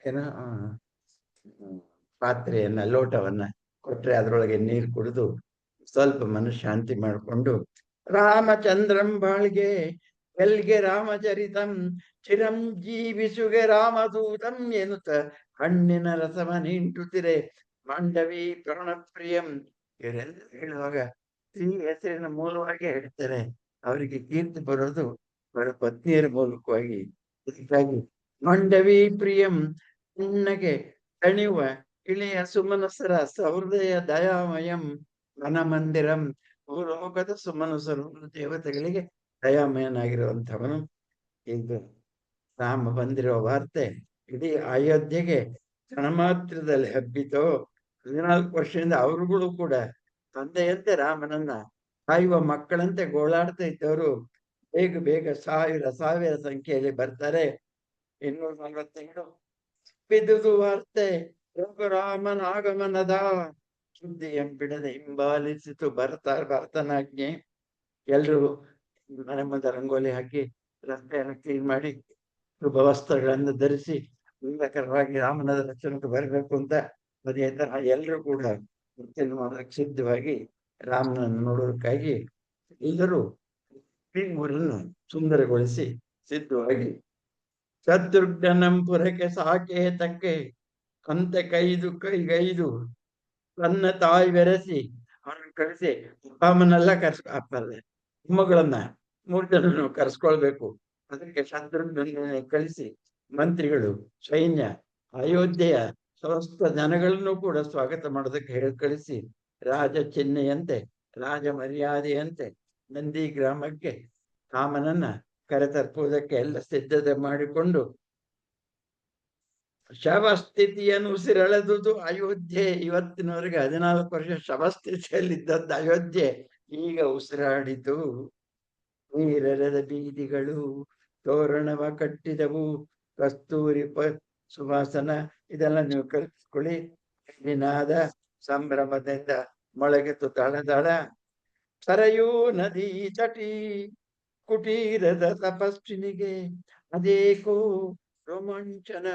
ಏನೋ ಪಾತ್ರೆಯನ್ನ, ಲೋಟವನ್ನ ಕೊಟ್ರೆ ಅದರೊಳಗೆ ನೀರು ಕುಡಿದು ಸ್ವಲ್ಪ ಮನಃಶಾಂತಿ ಮಾಡಿಕೊಂಡು ರಾಮಚಂದ್ರಂ ಬಾಳ್ಗೆ ಎಲ್ಗೆ ರಾಮಚರಿತಂ ಚಿರಂಜೀವಿಸುಗೆ ರಾಮದೂತಂ ಎನ್ನುತ್ತ ಹಣ್ಣಿನ ರಸವ ನಿಂಟುತ್ತಿರೆ ಮಾಂಡವಿ ಪ್ರಾಣಪ್ರಿಯಂ. ಇವರೆಲ್ಲ ಹೇಳುವಾಗ ಈ ಹೆಸರಿನ ಮೂಲವಾಗಿ ಹೇಳ್ತಾರೆ. ಅವರಿಗೆ ಕೀರ್ತಿ ಬರೋದು ಅವರ ಪತ್ನಿಯರ ಮೂಲಕವಾಗಿ. ಹೀಗಾಗಿ ಮಾಂಡವಿ ಪ್ರಿಯಂ, ನಿನ್ನಗೆ ತಣಿಯುವ ಇಳೆಯ ಸುಮನಸರ ಸಹೃದಯ ದಯಾಮಯಂ ವನಮಂದಿರಂ. ಭೂಲೋಕದ ಸುಮನಸರು ದೇವತೆಗಳಿಗೆ ದಯಾಮಯನಾಗಿರುವಂಥವನು. ಈಗ ರಾಮ ಬಂದಿರುವ ವಾರ್ತೆ ಇಡೀ ಅಯೋಧ್ಯೆಗೆ ಕ್ಷಣ ಮಾತ್ರದಲ್ಲಿ ಹಬ್ಬಿತೋ. 14 ವರ್ಷದಿಂದ ಅವರುಗಳು ಕೂಡ ತಂದೆಯಂತೆ ರಾಮನನ್ನ ಕಾಯುವ ಮಕ್ಕಳಂತೆ ಗೋಳಾಡ್ತಾ ಇದ್ದವರು ಬೇಗ ಬೇಗ ಸಾವಿರ ಸಂಖ್ಯೆಯಲ್ಲಿ ಬರ್ತಾರೆ. 247 ಬಿದ್ದುದು ವಾರ್ತೆ. ರಘುರಾಮನ ಆಗಮನದ ಸುದ್ದಿಯಂ ಬಿಡದೆ ಹಿಂಬಾಲಿಸಿತು ಭರತನಾಜ್ಞೆ. ಎಲ್ರು ಮನೆ ಮುಂದೆ ರಂಗೋಲಿ ಹಾಕಿ ರಸ್ತೆಯನ್ನು ಕ್ಲೀನ್ ಮಾಡಿ ಶುಭ ವಸ್ತ್ರಗಳನ್ನು ಧರಿಸಿ ಸುಂದರವಾಗಿ ರಾಮನ ದರ್ಶನಕ್ಕೆ ಬರಬೇಕು ಅಂತ ಅದೇ ತರಹ ಎಲ್ಲರೂ ಕೂಡ ಮಾಡೋದಕ್ಕೆ ಸಿದ್ಧವಾಗಿ ರಾಮನನ್ನು ನೋಡೋದಕ್ಕಾಗಿ ಎಲ್ಲರೂ ಊರನ್ನು ಸುಂದರಗೊಳಿಸಿ ಸಿದ್ಧವಾಗಿ ಶತ್ರುಘ್ನಂ ಪುರಕ್ಕೆ ಸಾಕೇತಕ್ಕೆ ಕಂತೆ ಕೈಗೈದು ತನ್ನ ತಾಯಿ ಬೆರೆಸಿ ಅವರನ್ನು ಕರೆಸಿ ರಾಮನೆಲ್ಲ ಅಪ್ಪಲ್ಲ ಮಗಳನ್ನ 3 ಜನರನ್ನು ಕರೆಸ್ಕೊಳ್ಬೇಕು. ಅದಕ್ಕೆ ಶತ್ರುಘ್ನನ್ನ ಕಳಿಸಿ ಮಂತ್ರಿಗಳು, ಸೈನ್ಯ, ಅಯೋಧ್ಯೆಯ ಸಮಸ್ತ ಜನಗಳನ್ನು ಕೂಡ ಸ್ವಾಗತ ಮಾಡೋದಕ್ಕೆ ಹೇಳಿ ಕಳಿಸಿ ರಾಜ ಚಿಹ್ನೆಯಂತೆ, ರಾಜ ಮರ್ಯಾದೆಯಂತೆ ನಂದಿ ಗ್ರಾಮಕ್ಕೆ ರಾಮನನ್ನ ಕರೆತರ್ಪುವುದಕ್ಕೆ ಎಲ್ಲ ಸಿದ್ಧತೆ ಮಾಡಿಕೊಂಡು ಶವಸ್ಥಿತಿಯನ್ನು ಉಸಿರೆಳೆದುದು ಅಯೋಧ್ಯೆ. ಇವತ್ತಿನವರೆಗೆ 14 ವರ್ಷ ಶವಸ್ಥಿತಿಯಲ್ಲಿದ್ದದ್ದು ಅಯೋಧ್ಯೆ ಈಗ ಉಸಿರಾಡಿತು. ನೀರೆರೆದ ಬೀದಿಗಳು ತೋರಣವ ಕಟ್ಟಿದವು, ಕಸ್ತೂರಿ ಸುವಾಸನ ಇದೆಲ್ಲ ನೀವು ಕಲಿಸ್ಕೊಳ್ಳಿ. ದಿನಾದ ಸಂಭ್ರಮದಿಂದ ಮೊಳಗಿತು ತಳದಳ. ಸರಯೂ ನದಿ ತಟಿ ಕುಟೀರದ ತಪಸ್ವಿನಿಗೆ ಅದೇಕೋ ರೋಮಾಂಚನ.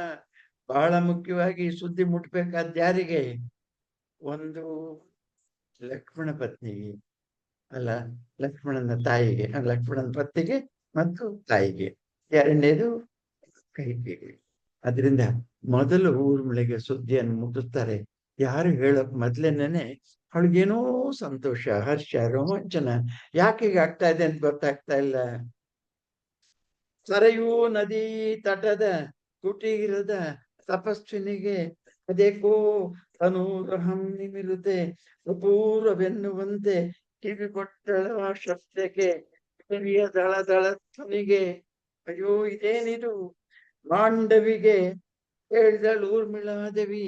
ಬಹಳ ಮುಖ್ಯವಾಗಿ ಸುದ್ದಿ ಮುಟ್ಬೇಕಾದ ಯಾರಿಗೆ? ಒಂದು ಲಕ್ಷ್ಮಣ ಪತ್ನಿಗೆ, ಅಲ್ಲ ಲಕ್ಷ್ಮಣನ ತಾಯಿಗೆ, ಲಕ್ಷ್ಮಣನ ಪತ್ನಿಗೆ ಮತ್ತು ತಾಯಿಗೆ. ಎರಡನೇದು ಕೈಕೆಗೆ. ಅದರಿಂದ ಮೊದಲು ಊರ್ಮಿಳೆಗೆ ಸುದ್ದಿಯನ್ನು ಮುಟ್ಟಿಸ್ತಾರೆ. ಯಾರು ಹೇಳಕ್ ಮೊದ್ಲೇನೆ ಅವಳಿಗೇನೋ ಸಂತೋಷ, ಹರ್ಷ, ರೋಮಾಂಚನ. ಯಾಕೆ ಹೀಗೆ ಆಗ್ತಾ ಇದೆ ಅಂತ ಗೊತ್ತಾಗ್ತಾ ಇಲ್ಲ. ಸರಯೂ ನದಿ ತಟದ ಕುಟೀರದ ತಪಸ್ವಿನಿಗೆ ಅದೇಕೋ ತನೂರಹಂ ನಿಮಿರುತೆ ಅಪೂರ್ವವೆನ್ನುವಂತೆ ಕಿವಿ ಕೊಟ್ಟಳ ಶಬ್ದಕ್ಕೆ ಕಿವಿಯ ದಳ ಧ್ವನಿಗೆ. ಅಯ್ಯೋ ಇದೇನಿದು? ಮಾಂಡವಿಗೆ ಹೇಳಿದಳು ಊರ್ಮಿಳಾದೇವಿ,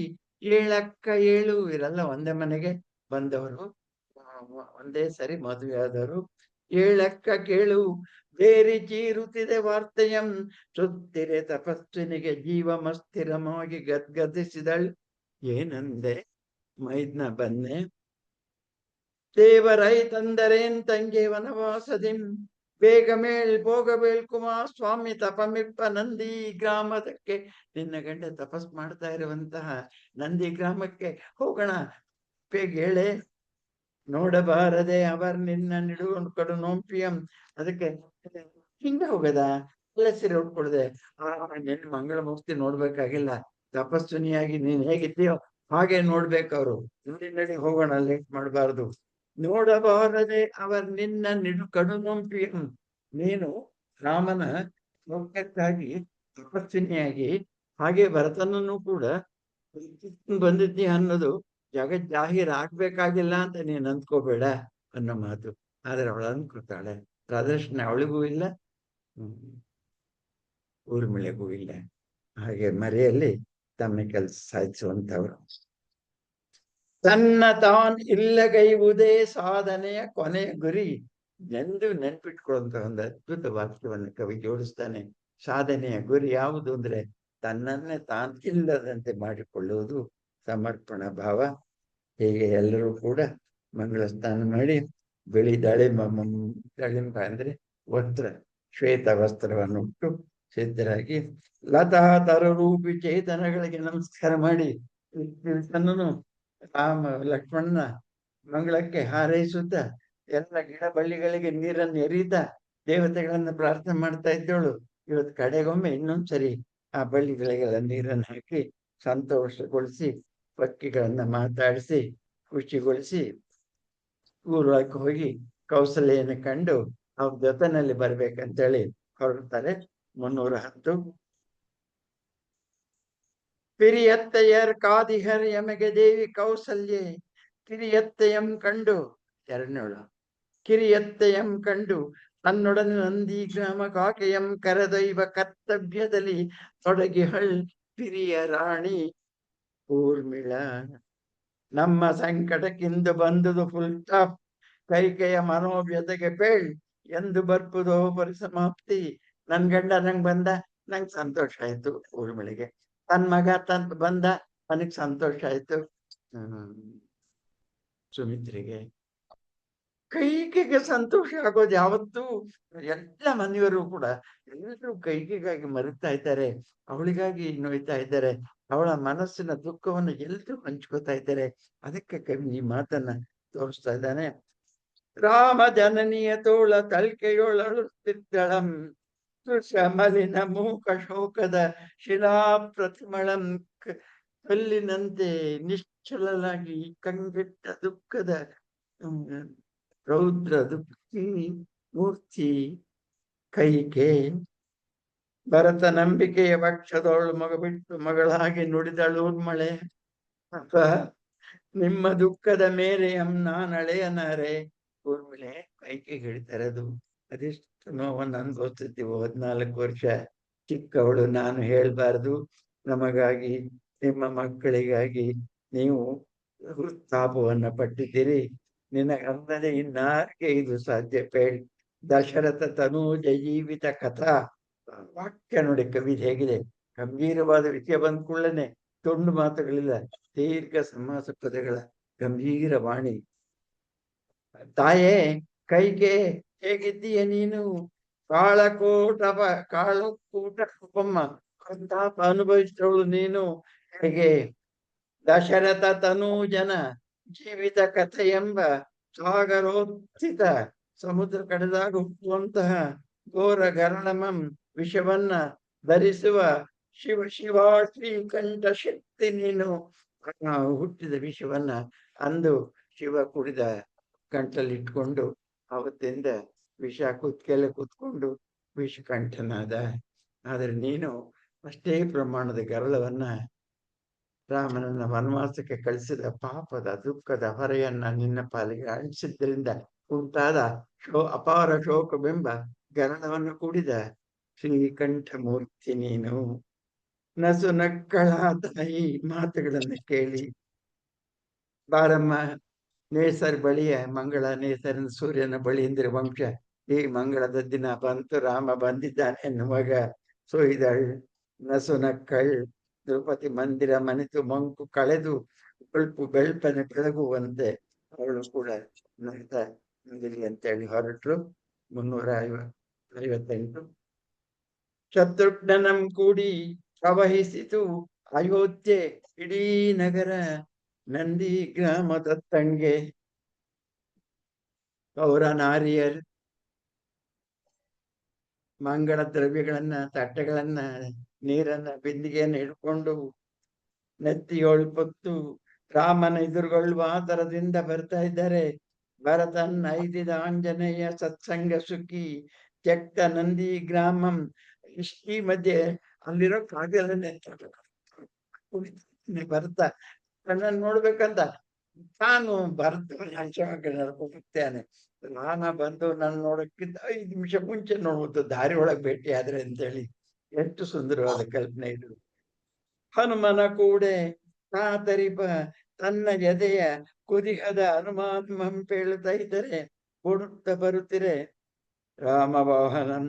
ಏಳಕ್ಕ ಏಳು. ಇವರೆಲ್ಲ ಒಂದೇ ಮನೆಗೆ ಬಂದವರು, ಒಂದೇ ಸರಿ ಮದುವೆ ಆದವರು. ಏಳಕ್ಕ ಕೇಳು, ಬೇರಿ ಚೀರುತ್ತಿದೆ ವಾರ್ತೆಯಂ, ಸುತ್ತಿರೆ ತಪಸ್ವಿನಿಗೆ ಜೀವಮಸ್ಥಿರವಾಗಿ ಗದ್ಗದಿಸಿದಳು. ಏನಂದೆ ಮೈದ್ನ ಬನ್ನೆ, ದೇವರೈ ತಂದರೇನ್ ತಂಗೆ ವನವಾಸದಿಂ, ಬೇಗ ಮೇಳ್ ಭೋಗಬೇಳ್ ಕುಮಾರ್ ಸ್ವಾಮಿ ತಪಮಿಪ್ಪ ನಂದಿ ಗ್ರಾಮದಕ್ಕೆ. ನಿನ್ನ ಗಂಡ ತಪಸ್ ಮಾಡ್ತಾ ಇರುವಂತಹ ನಂದಿ ಗ್ರಾಮಕ್ಕೆ ಹೋಗೋಣ, ಬೇಗ ಹೇಳೆ. ನೋಡಬಾರದೆ ಅವರ್ ನಿನ್ನ ನಿಡುಗೊಂಡು ಕಡು ನೋಂಪಿಯಂ. ಅದಕ್ಕೆ ಹಿಂಗ ಹೋಗದ, ಎಲ್ಲ ಸೀರೆ ಉಟ್ಕೊಳ್ದೆ. ನಿನ್ನ ಮಂಗಳ ಮುಕ್ತಿ ನೋಡ್ಬೇಕಾಗಿಲ್ಲ, ತಪಸ್ವಿನಿಯಾಗಿ ನೀನ್ ಹೇಗಿದ್ದೀಯೋ ಹಾಗೆ ನೋಡ್ಬೇಕವ್ರು. ನಡಿ ಹೋಗೋಣ, ಲೇಟ್ ಮಾಡಬಾರ್ದು. ನೋಡಬಾರದೆ ಅವರ್ ನಿನ್ನ ಕಡು ನೋಂಪಿಯಂ. ನೀನು ರಾಮನ ಸೌಖ್ಯಕ್ಕಾಗಿ ತಪಸ್ವಿನಿಯಾಗಿ ಹಾಗೆ ಭರತನನ್ನು ಕೂಡ ಬಂದಿದ್ದೀಯ ಅನ್ನೋದು ಜಗತ್ ಜಾಹೀರ್ ಆಗ್ಬೇಕಾಗಿಲ್ಲ ಅಂತ ನೀನ್ ಅಂದ್ಕೋಬೇಡ ಅನ್ನೋ ಮಾತು. ಆದ್ರೆ ಅವಳು ಅಂದ್ಕೊತಾಳೆ, ಪ್ರದರ್ಶನ ಅವಳಿಗೂ ಇಲ್ಲ, ಊರ್ಮಿಳೆಗೂ ಇಲ್ಲ. ಹಾಗೆ ಮರೆಯಲ್ಲಿ ತಮ್ಮ ಕೆಲಸ ಸಾಧಿಸುವಂತವ್ರು. ತನ್ನ ತಾನ್ ಇಲ್ಲಗೈವುದೇ ಸಾಧನೆಯ ಕೊನೆಯ ಗುರಿ ಎಂದು ನೆನ್ಪಿಟ್ಕೊಳ್ಳುವಂತ ಒಂದು ಅದ್ಭುತ ವಾಕ್ಯವನ್ನು ಕವಿ ಜೋಡಿಸ್ತಾನೆ. ಸಾಧನೆಯ ಗುರಿ ಯಾವುದು ಅಂದ್ರೆ ತನ್ನನ್ನೇ ತಾನ್ ಇಲ್ಲದಂತೆ ಮಾಡಿಕೊಳ್ಳುವುದು ಸಮರ್ಪಣ ಭಾವ. ಹೀಗೆ ಎಲ್ಲರೂ ಕೂಡ ಮಂಗಳ ಸ್ನಾನ ಮಾಡಿ ಬಿಳಿ ದಾಳಿಂಬ ಅಂದ್ರೆ ವಸ್ತ್ರ, ಶ್ವೇತ ವಸ್ತ್ರವನ್ನು ಉಟ್ಟು ಸಿದ್ಧರಾಗಿ ಲತಾ ತರರೂಪಿ ಚೇತನಗಳಿಗೆ ನಮಸ್ಕಾರ ಮಾಡಿ ತನ್ನನು ರಾಮ ಲಕ್ಷ್ಮಣನ ಮಂಗಳಕ್ಕೆ ಹಾರೈಸುತ್ತ ಎಲ್ಲ ಗಿಡ ಬಳ್ಳಿಗಳಿಗೆ ನೀರನ್ನು ಎರೀತ ದೇವತೆಗಳನ್ನ ಪ್ರಾರ್ಥನೆ ಮಾಡ್ತಾ ಇದ್ದವಳು. ಇವತ್ತು ಕಡೆಗೊಮ್ಮೆ ಇನ್ನೊಂದ್ಸರಿ ಆ ಬಳ್ಳಿಗಳಿಗೆಲ್ಲ ನೀರನ್ನು ಹಾಕಿ ಸಂತೋಷಗೊಳಿಸಿ ಪಕ್ಷಿಗಳನ್ನ ಮಾತಾಡಿಸಿ ಖುಷಿಗೊಳಿಸಿ ಊರೊಳಕ್ಕೆ ಹೋಗಿ ಕೌಸಲ್ಯನ್ನು ಕಂಡು ಅವ್ರ ಜೊತೆನಲ್ಲಿ ಬರ್ಬೇಕಂತೇಳಿ ಹೊರಡ್ತಾರೆ. 310. ಪಿರಿಯತ್ತೆಯರ್ ಕಾದಿಹರ್ ಯಮಗೆ ದೇವಿ ಕೌಸಲ್ಯೆ, ಕಿರಿಯತ್ತೆಯಂ ಕಂಡು, ಎರಡನೇಳು ಕಿರಿಯತ್ತೆಯಂ ಕಂಡು ತನ್ನೊಡನೆ ನಂದಿ ಗ್ರಾಮ ಕಾಕೆಯಂ ಕರೆದೊಯ್ವ ಕರ್ತವ್ಯದಲ್ಲಿ ತೊಡಗಿಹಳ್ ಪಿರಿಯ ರಾಣಿ ಊರ್ಮಿಳ. ನಮ್ಮ ಸಂಕಟಕ್ಕಿಂದು ಬಂದುದು ಫುಲ್ ಸ್ಟಾಪ್, ಕೈಕೆಯ ಮನೋವ್ಯತೆಗೆ ಪೇಳ್ ಎಂದು ಬರ್ಪುದೋ ಪರಿಸಮಾಪ್ತಿ. ನನ್ ಗಂಡ ನಂಗ್ ಬಂದ, ನಂಗೆ ಸಂತೋಷ ಆಯ್ತು. ಊರ್ಮಿಳಿಗೆ ತನ್ ಮಗ ಬಂದ, ನನಗ್ ಸಂತೋಷ ಆಯ್ತು. ಸುಮಿತ್ರೆಗೆ ಕೈಕೆಗೆ ಸಂತೋಷ ಆಗೋದು ಯಾವತ್ತೂ. ಎಲ್ಲ ಮನೆಯವರು ಕೂಡ ಎಲ್ಲರೂ ಕೈಕೆಗಾಗಿ ಮರಿತಾ ಇದ್ದಾರೆ, ಅವಳಿಗಾಗಿ ನೋಯ್ತಾ ಇದ್ದಾರೆ, ಅವಳ ಮನಸ್ಸಿನ ದುಃಖವನ್ನು ಎಲ್ಲರೂ ಹಂಚ್ಕೋತಾ ಇದ್ದಾರೆ. ಅದಕ್ಕೆ ಕವಿ ಈ ಮಾತನ್ನ ತೋರಿಸ್ತಾ ಇದ್ದಾನೆ. ರಾಮ ಜನನಿಯ ತೋಳ ತಲ್ಕೆಯೊಳಳುತ್ತಿದ್ದಳಂ, ಮಲಿನ ಮೂಕ ಶೋಕದ ಶಿಲಾ ಪ್ರತಿಮಳಂ. ಕಲ್ಲಿನಂತೆ ನಿಶ್ಚಲನಾಗಿ ಕಂಗೆಟ್ಟ ದುಃಖದ ರೌದ್ರ ದುಃಖಿ ಮೂರ್ತಿ ಕೈಕೆ. ಭರತ ನಂಬಿಕೆಯ ಪಕ್ಷದವಳು ಮಗ ಬಿಟ್ಟು ಮಗಳಾಗಿ ನುಡಿದಳು ಊರ್ಮಳೆ. ಅಪ್ಪ, ನಿಮ್ಮ ದುಃಖದ ಮೇರೆಯಂ ನಾನಳೆಯನಾರೆ. ಊರ್ಮಿಳೆ ಕೈಕೆಗೆ ಹೇಳ್ತಾರೆ. ಅದೆಷ್ಟು ನೋವನ್ನು ಅನ್ಭವಿಸ್ತಿದ್ದೀವೋ, 14 ವರ್ಷ ಚಿಕ್ಕವಳು. ನಾನು ಹೇಳ್ಬಾರ್ದು, ನಮಗಾಗಿ ನಿಮ್ಮ ಮಕ್ಕಳಿಗಾಗಿ ನೀವು ತಾಪವನ್ನ ಪಟ್ಟಿದ್ದೀರಿ. ನಿನಗಲ್ಲದೆ ಇನ್ನಾರಿಗೆ ಇದು ಸಾಧ್ಯ ಪೇಳ್. ದಶರಥ ತನೂಜ ಜೀವಿತ ಕಥಾ. ವಾಕ್ಯ ನೋಡಿ ಕವಿ ಹೇಗಿದೆ, ಗಂಭೀರವಾದ ವಿಷಯ ಬಂದ್ಕೊಳ್ಳನೆ ತುಂಡು ಮಾತುಗಳಿಲ್ಲ, ದೀರ್ಘ ಸಮಾಸ ಪದಗಳ ಗಂಭೀರ ವಾಣಿ. ತಾಯೇ ಕೈಗೆ ಹೇಗಿದ್ದೀಯ ನೀನು? ಕಾಳಕೂಟ ಉಪಮ್ಮ ಸಂತಾಪ ಅನುಭವಿಸಿದವಳು ನೀನು ಹೇಗೆ? ದಶರಥ ತನೂಜನ ಜೀವಿತ ಕಥೆ ಎಂಬ ಸಾಗರೋತ್ಥಿತ ಸಮುದ್ರ ಕಡೆದಾಗ ಹುಟ್ಟುವಂತಹ ಘೋರ ಗರಣಮಂ ವಿಷವನ್ನ ಧರಿಸುವ ಶಿವ ಶ್ರೀಕಂಠ ಶಕ್ತಿ ನೀನು. ಹುಟ್ಟಿದ ವಿಷವನ್ನ ಅಂದು ಶಿವ ಕುಡಿದ ಕಂಠಲ್ಲಿಟ್ಕೊಂಡು ಅವತ್ತಿಂದ ವಿಷ ಕುತ್ಕೆಲ್ಲ ಕುತ್ಕೊಂಡು ವಿಷಕಂಠನಾದ. ಆದರೆ ನೀನು ಅಷ್ಟೇ ಪ್ರಮಾಣದ ಗರಳವನ್ನ ರಾಮನನ್ನ ವನವಾಸಕ್ಕೆ ಕಳಿಸಿದ ಪಾಪದ ದುಃಖದ ಹೊರೆಯನ್ನ ನಿನ್ನ ಪಾಲಿಗೆ ಅಣಿಸಿದ್ರಿಂದ ಉಂಟಾದ ಅಪಾರ ಶೋಕವೆಂಬ ಗರಳವನ್ನು ಕೂಡಿದ ಶ್ರೀಕಂಠ ಮೂರ್ತಿ ನೀನು. ನಸು ನಕ್ಕಳ ತಾಯಿ ಮಾತುಗಳನ್ನು ಕೇಳಿ, ಬಾರಮ್ಮ ನೇಸರ್ ಬಳಿಯ ಮಂಗಳ ನೇಸರನ ಸೂರ್ಯನ ಬಳಿ ಇಂದ್ರ ವಂಶ ಈ ಮಂಗಳದ ದಿನ ಬಂತು, ರಾಮ ಬಂದಿದ್ದಾನೆ ಎನ್ನುವಾಗ ಸೊಯ್ದಳ್ ನಸು ನಕ್ಕಳ್. ದ್ರೌಪದಿ ಮಂದಿರ ಮನಿತು ಮಂಕು ಕಳೆದು ಬೆಳ್ಪನೆ ಬೆಳಗುವಂತೆ ಅವಳು ಕೂಡ ನಗ್ತಾ ನಿಲ್ಲಿ ಅಂತೇಳಿ ಹೊರಟರು. 358. ಶತ್ರುಘ್ನನಂ ಕೂಡಿ ಪ್ರವಹಿಸಿತು ಅಯೋಧ್ಯೆ ಇಡೀ ನಗರ ನಂದಿ ಗ್ರಾಮದತ್ತಂಗೆ. ಅವರ ನಾರಿಯರ್ ಮಂಗಳ ದ್ರವ್ಯಗಳನ್ನ, ತಟ್ಟೆಗಳನ್ನ, ನೀರನ್ನ, ಬಿಂದಿಗೆಯನ್ನು ಹಿಡ್ಕೊಂಡು ನೆತ್ತಿಯೋಳು ಪೊತ್ತು ರಾಮನ ಎದುರುಗೊಳ್ಳುವ ಆತರದಿಂದ ಬರ್ತಾ ಇದ್ದಾರೆ. ಭರತನ್ ಐದಿದ ಆಂಜನೇಯ ಸತ್ಸಂಗ ಸುಖಿ ತ್ಯಕ್ತ ನಂದಿ ಗ್ರಾಮಂ. ಇಷ್ಟೀ ಮಧ್ಯೆ ಅಲ್ಲಿರೋ ಕಾಗಲನ್ನೇ ಭರತ ಕಣ್ಣನ್ನು ನೋಡ್ಬೇಕಂತ ತಾನು ಭರತ ಹೋಗ್ತೇನೆ. ರಾಮ ಬಂದು ನನ್ನ ನೋಡಕ್ಕಿಂತ 5 ನಿಮಿಷ ಮುಂಚೆ ನೋಡ್ಬೋದು, ದಾರಿ ಒಳಗೆ ಭೇಟಿ ಆದ್ರೆ ಅಂತೇಳಿ. ಎಷ್ಟು ಸುಂದರವಾದ ಕಲ್ಪನೆ ಇದು. ಹನುಮನ ಕೂಡೆ ಕಾತರಿಪ ತನ್ನ ಎದೆಯ ಕುದಿಹದ ಹನುಮಾನ್ ಹಂಪೇಳ್ತಾ ಇದ್ದರೆ ಕೊಡುತ್ತ ಬರುತ್ತಿರೆ. ರಾಮವಾಹನಂ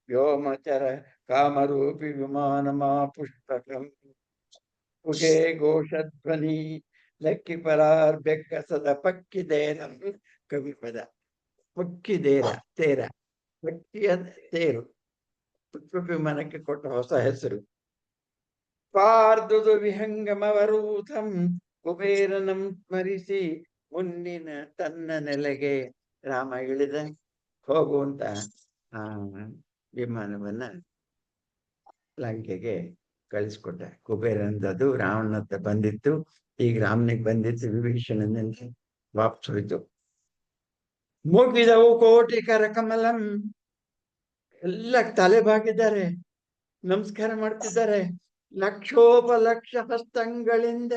ವ್ಯೋಮಚರ ಕಾಮರೂಪಿ ವಿಮಾನ ಮಾ ಪುಷ್ಪಕಂ ಪುಗೆ ಘೋಷಧ್ವನಿ ಲಕ್ಕಿ ಪರಾರ್ ಬೆಕ್ಕಸದ ಪಕ್ಕಿದೇರಂ. ಕವಿಪದ. ಪಕ್ಕಿದೇರ ತೇರ, ಪಕ್ಕಿಯ ತೇರು, ಪುಷ್ಪ ವಿಮಾನಕ್ಕೆ ಕೊಟ್ಟ ಹೊಸ ಹೆಸರು. ಪಾರ್ದುದು ವಿಹಂಗಮವರೂಥಂ ಕುಬೇರನಂ ಸ್ಮರಿಸಿ ಮುನ್ನಿನ ತನ್ನ ನೆಲೆಗೆ ರಾಮ ಇಳಿದ. ಹೋಗುವಂತ ಆ ವಿಮಾನವನ್ನ ಲಂಕೆಗೆ ಕಳಿಸ್ಕೊಟ್ಟ. ಕುಬೇರನದು ರಾವಣನ ಹತ್ರ ಬಂದಿತ್ತು, ಈಗ ರಾಮನಿಗೆ ಬಂದಿತ್ತು. ವಿಭೀಷಣನಿಂದ ವಾಪಸ್ ಹೋಯ್ತು. ಮುಗಿದವು ಕೋಟಿ ಕರಕಮಲಂ. ಎಲ್ಲ ತಲೆ ಬಾಗಿದ್ದಾರೆ, ನಮಸ್ಕಾರ ಮಾಡ್ತಿದ್ದಾರೆ. ಲಕ್ಷೋಪಲಕ್ಷ ಹಸ್ತಗಳಿಂದ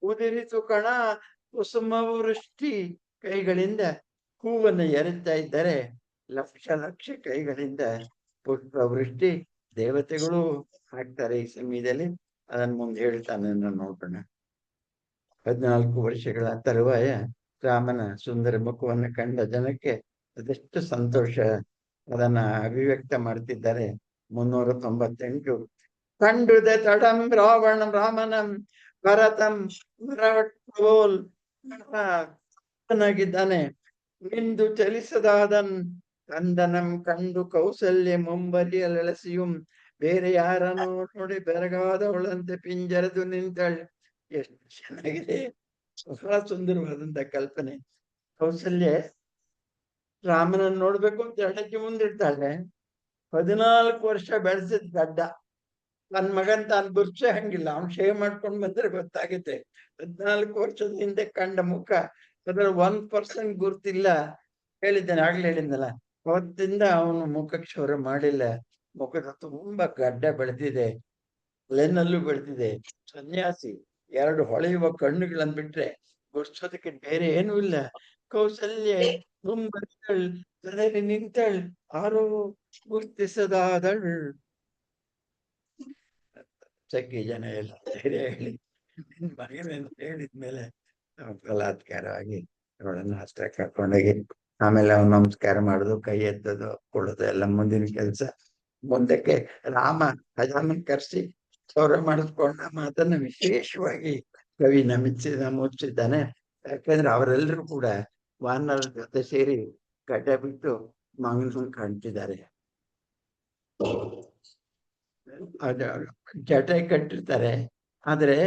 ಉದಿರಿತು ಕಣ ಕುಸುಮ ವೃಷ್ಟಿ. ಕೈಗಳಿಂದ ಹೂವನ್ನು ಎರೆತಾ ಇದ್ದಾರೆ. ಲಕ್ಷ ಲಕ್ಷ ಕೈಗಳಿಂದ ಪುಷ್ಪ ವೃಷ್ಟಿ. ದೇವತೆಗಳು ಹಾಕ್ತಾರೆ ಈ ಸಮಯದಲ್ಲಿ. ಅದನ್ನು ಮುಂದೆ ಹೇಳ್ತಾನೆ, ನೋಡೋಣ. 14 ವರ್ಷಗಳ ತರುವಾಯ ರಾಮನ ಸುಂದರ ಮುಖವನ್ನು ಕಂಡ ಜನಕ್ಕೆ ಅದೆಷ್ಟು ಸಂತೋಷ, ಅದನ್ನ ಅಭಿವ್ಯಕ್ತ ಮಾಡ್ತಿದ್ದಾರೆ. 398. ಕಂಡುದ ತಡಂ ರಾಮನಂ ಭರತಂ ನಿಂದು ಚಲಿಸದಾದನ್ ಕಂದನಂ ಕಂಡು ಕೌಸಲ್ಯ ಮುಂಬಲಿಯಲೆಸಿಯುಂ. ಬೇರೆ ಯಾರನ್ನು ನೋಡಿ ಬೆರಗಾದವಳಂತೆ ಪಿಂಜರದು ನಿಂತಳು. ಎಷ್ಟು ಚೆನ್ನಾಗಿದೆ, ಬಹಳ ಸುಂದರವಾದಂತ ಕಲ್ಪನೆ. ಕೌಸಲ್ಯ ರಾಮನನ್ನು ನೋಡ್ಬೇಕು ಅಂತ ಎಡಕ್ಕೆ ಮುಂದಿಡ್ತಾಳೆ. 14 ವರ್ಷ ಬೆಳೆಸಿದ ಗಡ್ಡ, ನನ್ ಮಗನ್ ತಾನು ಗುರ್ಸೆ ಹಂಗಿಲ್ಲ, ಅವ್ನು ಶೇವ್ ಮಾಡ್ಕೊಂಡ್ ಬಂದ್ರೆ ಗೊತ್ತಾಗುತ್ತೆ. 14 ವರ್ಷದ ಹಿಂದೆ ಕಂಡ ಮುಖ, ಅದ್ರ 1% ಗುರ್ತಿಲ್ಲ. ಹೇಳಿದ್ದೇನೆ, ಆಗ್ಲೇ ಹೇಳಿದ್ನಲ್ಲ, ಅವತ್ತಿಂದ ಅವನು ಮುಖಕ್ಕೆ ಕ್ಷೌರ ಮಾಡಿಲ್ಲ. ಮುಖದ ತುಂಬಾ ಗಡ್ಡ ಬೆಳೆದಿದೆ, ತಲೆನಲ್ಲೂ ಬೆಳೆದಿದೆ. ಸನ್ಯಾಸಿ, 2 ಹೊಳೆಯುವ ಕಣ್ಣುಗಳನ್ನ ಬಿಟ್ರೆ ಗುರ್ಸೋದಕ್ಕೆ ಬೇರೆ ಏನೂ ಇಲ್ಲ. ಕೌಸಲ್ಯ ಮುಂಬರಿದಳ್ ತಲೆಗೆ ನಿಂತಳ್, ಆರೋ ಗುರ್ತಿಸದಾದಳ್. ಸಖಿ ಜನ ಎಲ್ಲ ಧೈರ್ಯ ಹೇಳಿ ನಿನ್ ಮಗನೆಂತ ಹೇಳಿದ್ಮೇಲೆ ಬಲಾತ್ಕಾರವಾಗಿ ಅವಳನ್ನ ಹತ್ರ ಕರ್ಕೊಂಡೋಗಿ ಆಮೇಲೆ ಅವ್ನು ನಮಸ್ಕಾರ ಮಾಡುದು, ಕೈ ಎತ್ತದು, ಕೊಡೋದು ಎಲ್ಲ ಮುಂದಿನ ಕೆಲಸ. ಮುಂದಕ್ಕೆ ರಾಮ ಹಜಾಮನ್ ಕರೆಸಿ ಕ್ಷೌರ ಮಾಡಿಸ್ಕೊಂಡ ಮಾತನ್ನ ವಿಶೇಷವಾಗಿ ಕವಿ ಮುಚ್ಚಿದ್ದಾನೆ. ಯಾಕಂದ್ರೆ ಅವರೆಲ್ಲರೂ ಕೂಡ ವಾನರ ಜೊತೆ ಸೇರಿ ಗಡ್ಡ ಬಿಟ್ಟು ಮಂಗನ ಕಾಣ್ತಿದ್ದಾರೆ. ಜಟೆ ಕಟ್ಟಿರ್ತಾರೆ, ಆದ್ರೆ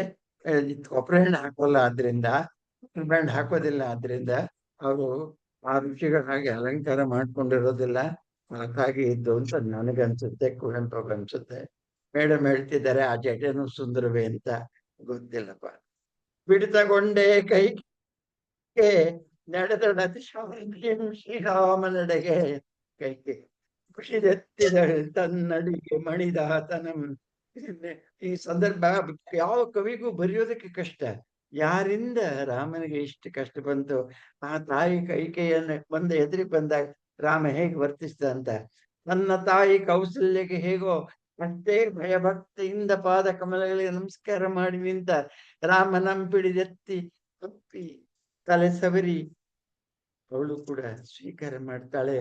ಕೊಬ್ಬರಿ ಹಣ್ಣು ಹಾಕೋಲ್ಲ, ಆದ್ರಿಂದ ಬ್ಯಾಂಡ್ ಹಾಕೋದಿಲ್ಲ. ಆದ್ರಿಂದ ಅವರು ಆ ಋಷಿಗಳ ಹಾಗೆ ಅಲಂಕಾರ ಮಾಡ್ಕೊಂಡಿರೋದಿಲ್ಲ. ಹಾಗಾಗಿ ಇದ್ದು ಅಂತ ನನಗನ್ಸುತ್ತೆ, ಕುವೆಂಪು ಅನ್ಸುತ್ತೆ. ಮೇಡಮ್ ಹೇಳ್ತಿದ್ದಾರೆ ಆ ಜಟೆನೂ ಸುಂದರವೇ ಅಂತ, ಗೊತ್ತಿಲ್ಲಪ್ಪ. ಬಿಡಿತಗೊಂಡೆ ಕೈಗೆ ನಡೆದಡತಿ ಶ್ರೀರಾಮನೆಡೆಗೆ. ಕೈಗೆ ಖುಷಿದೆತ್ತಿದಳು ತನ್ನಡಿಗೆ ಮಣಿದಾತನಂ. ಈ ಸಂದರ್ಭ ಯಾವ ಕವಿಗೂ ಬರೆಯೋದಕ್ಕೆ ಕಷ್ಟ. ಯಾರಿಂದ ರಾಮನಿಗೆ ಇಷ್ಟು ಕಷ್ಟ ಬಂತು, ಆ ತಾಯಿ ಕೈಕೆಯನ್ನು ಎದುರಿಗೆ ಬಂದಾಗ ರಾಮ ಹೇಗೆ ವರ್ತಿಸ್ತ ಅಂತ. ನನ್ನ ತಾಯಿ ಕೌಸಲ್ಯಗೆ ಹೇಗೋ ಅಷ್ಟೇ ಭಯಭಕ್ತಿಯಿಂದ ಪಾದ ಕಮಲಗಳಿಗೆ ನಮಸ್ಕಾರ ಮಾಡಿ ನಿಂತ ರಾಮನಂಪಿಡಿದೆತ್ತಿ ತಪ್ಪಿ ತಲೆ ಸವರಿ ಅವಳು ಕೂಡ ಸ್ವೀಕಾರ ಮಾಡ್ತಾಳೆ.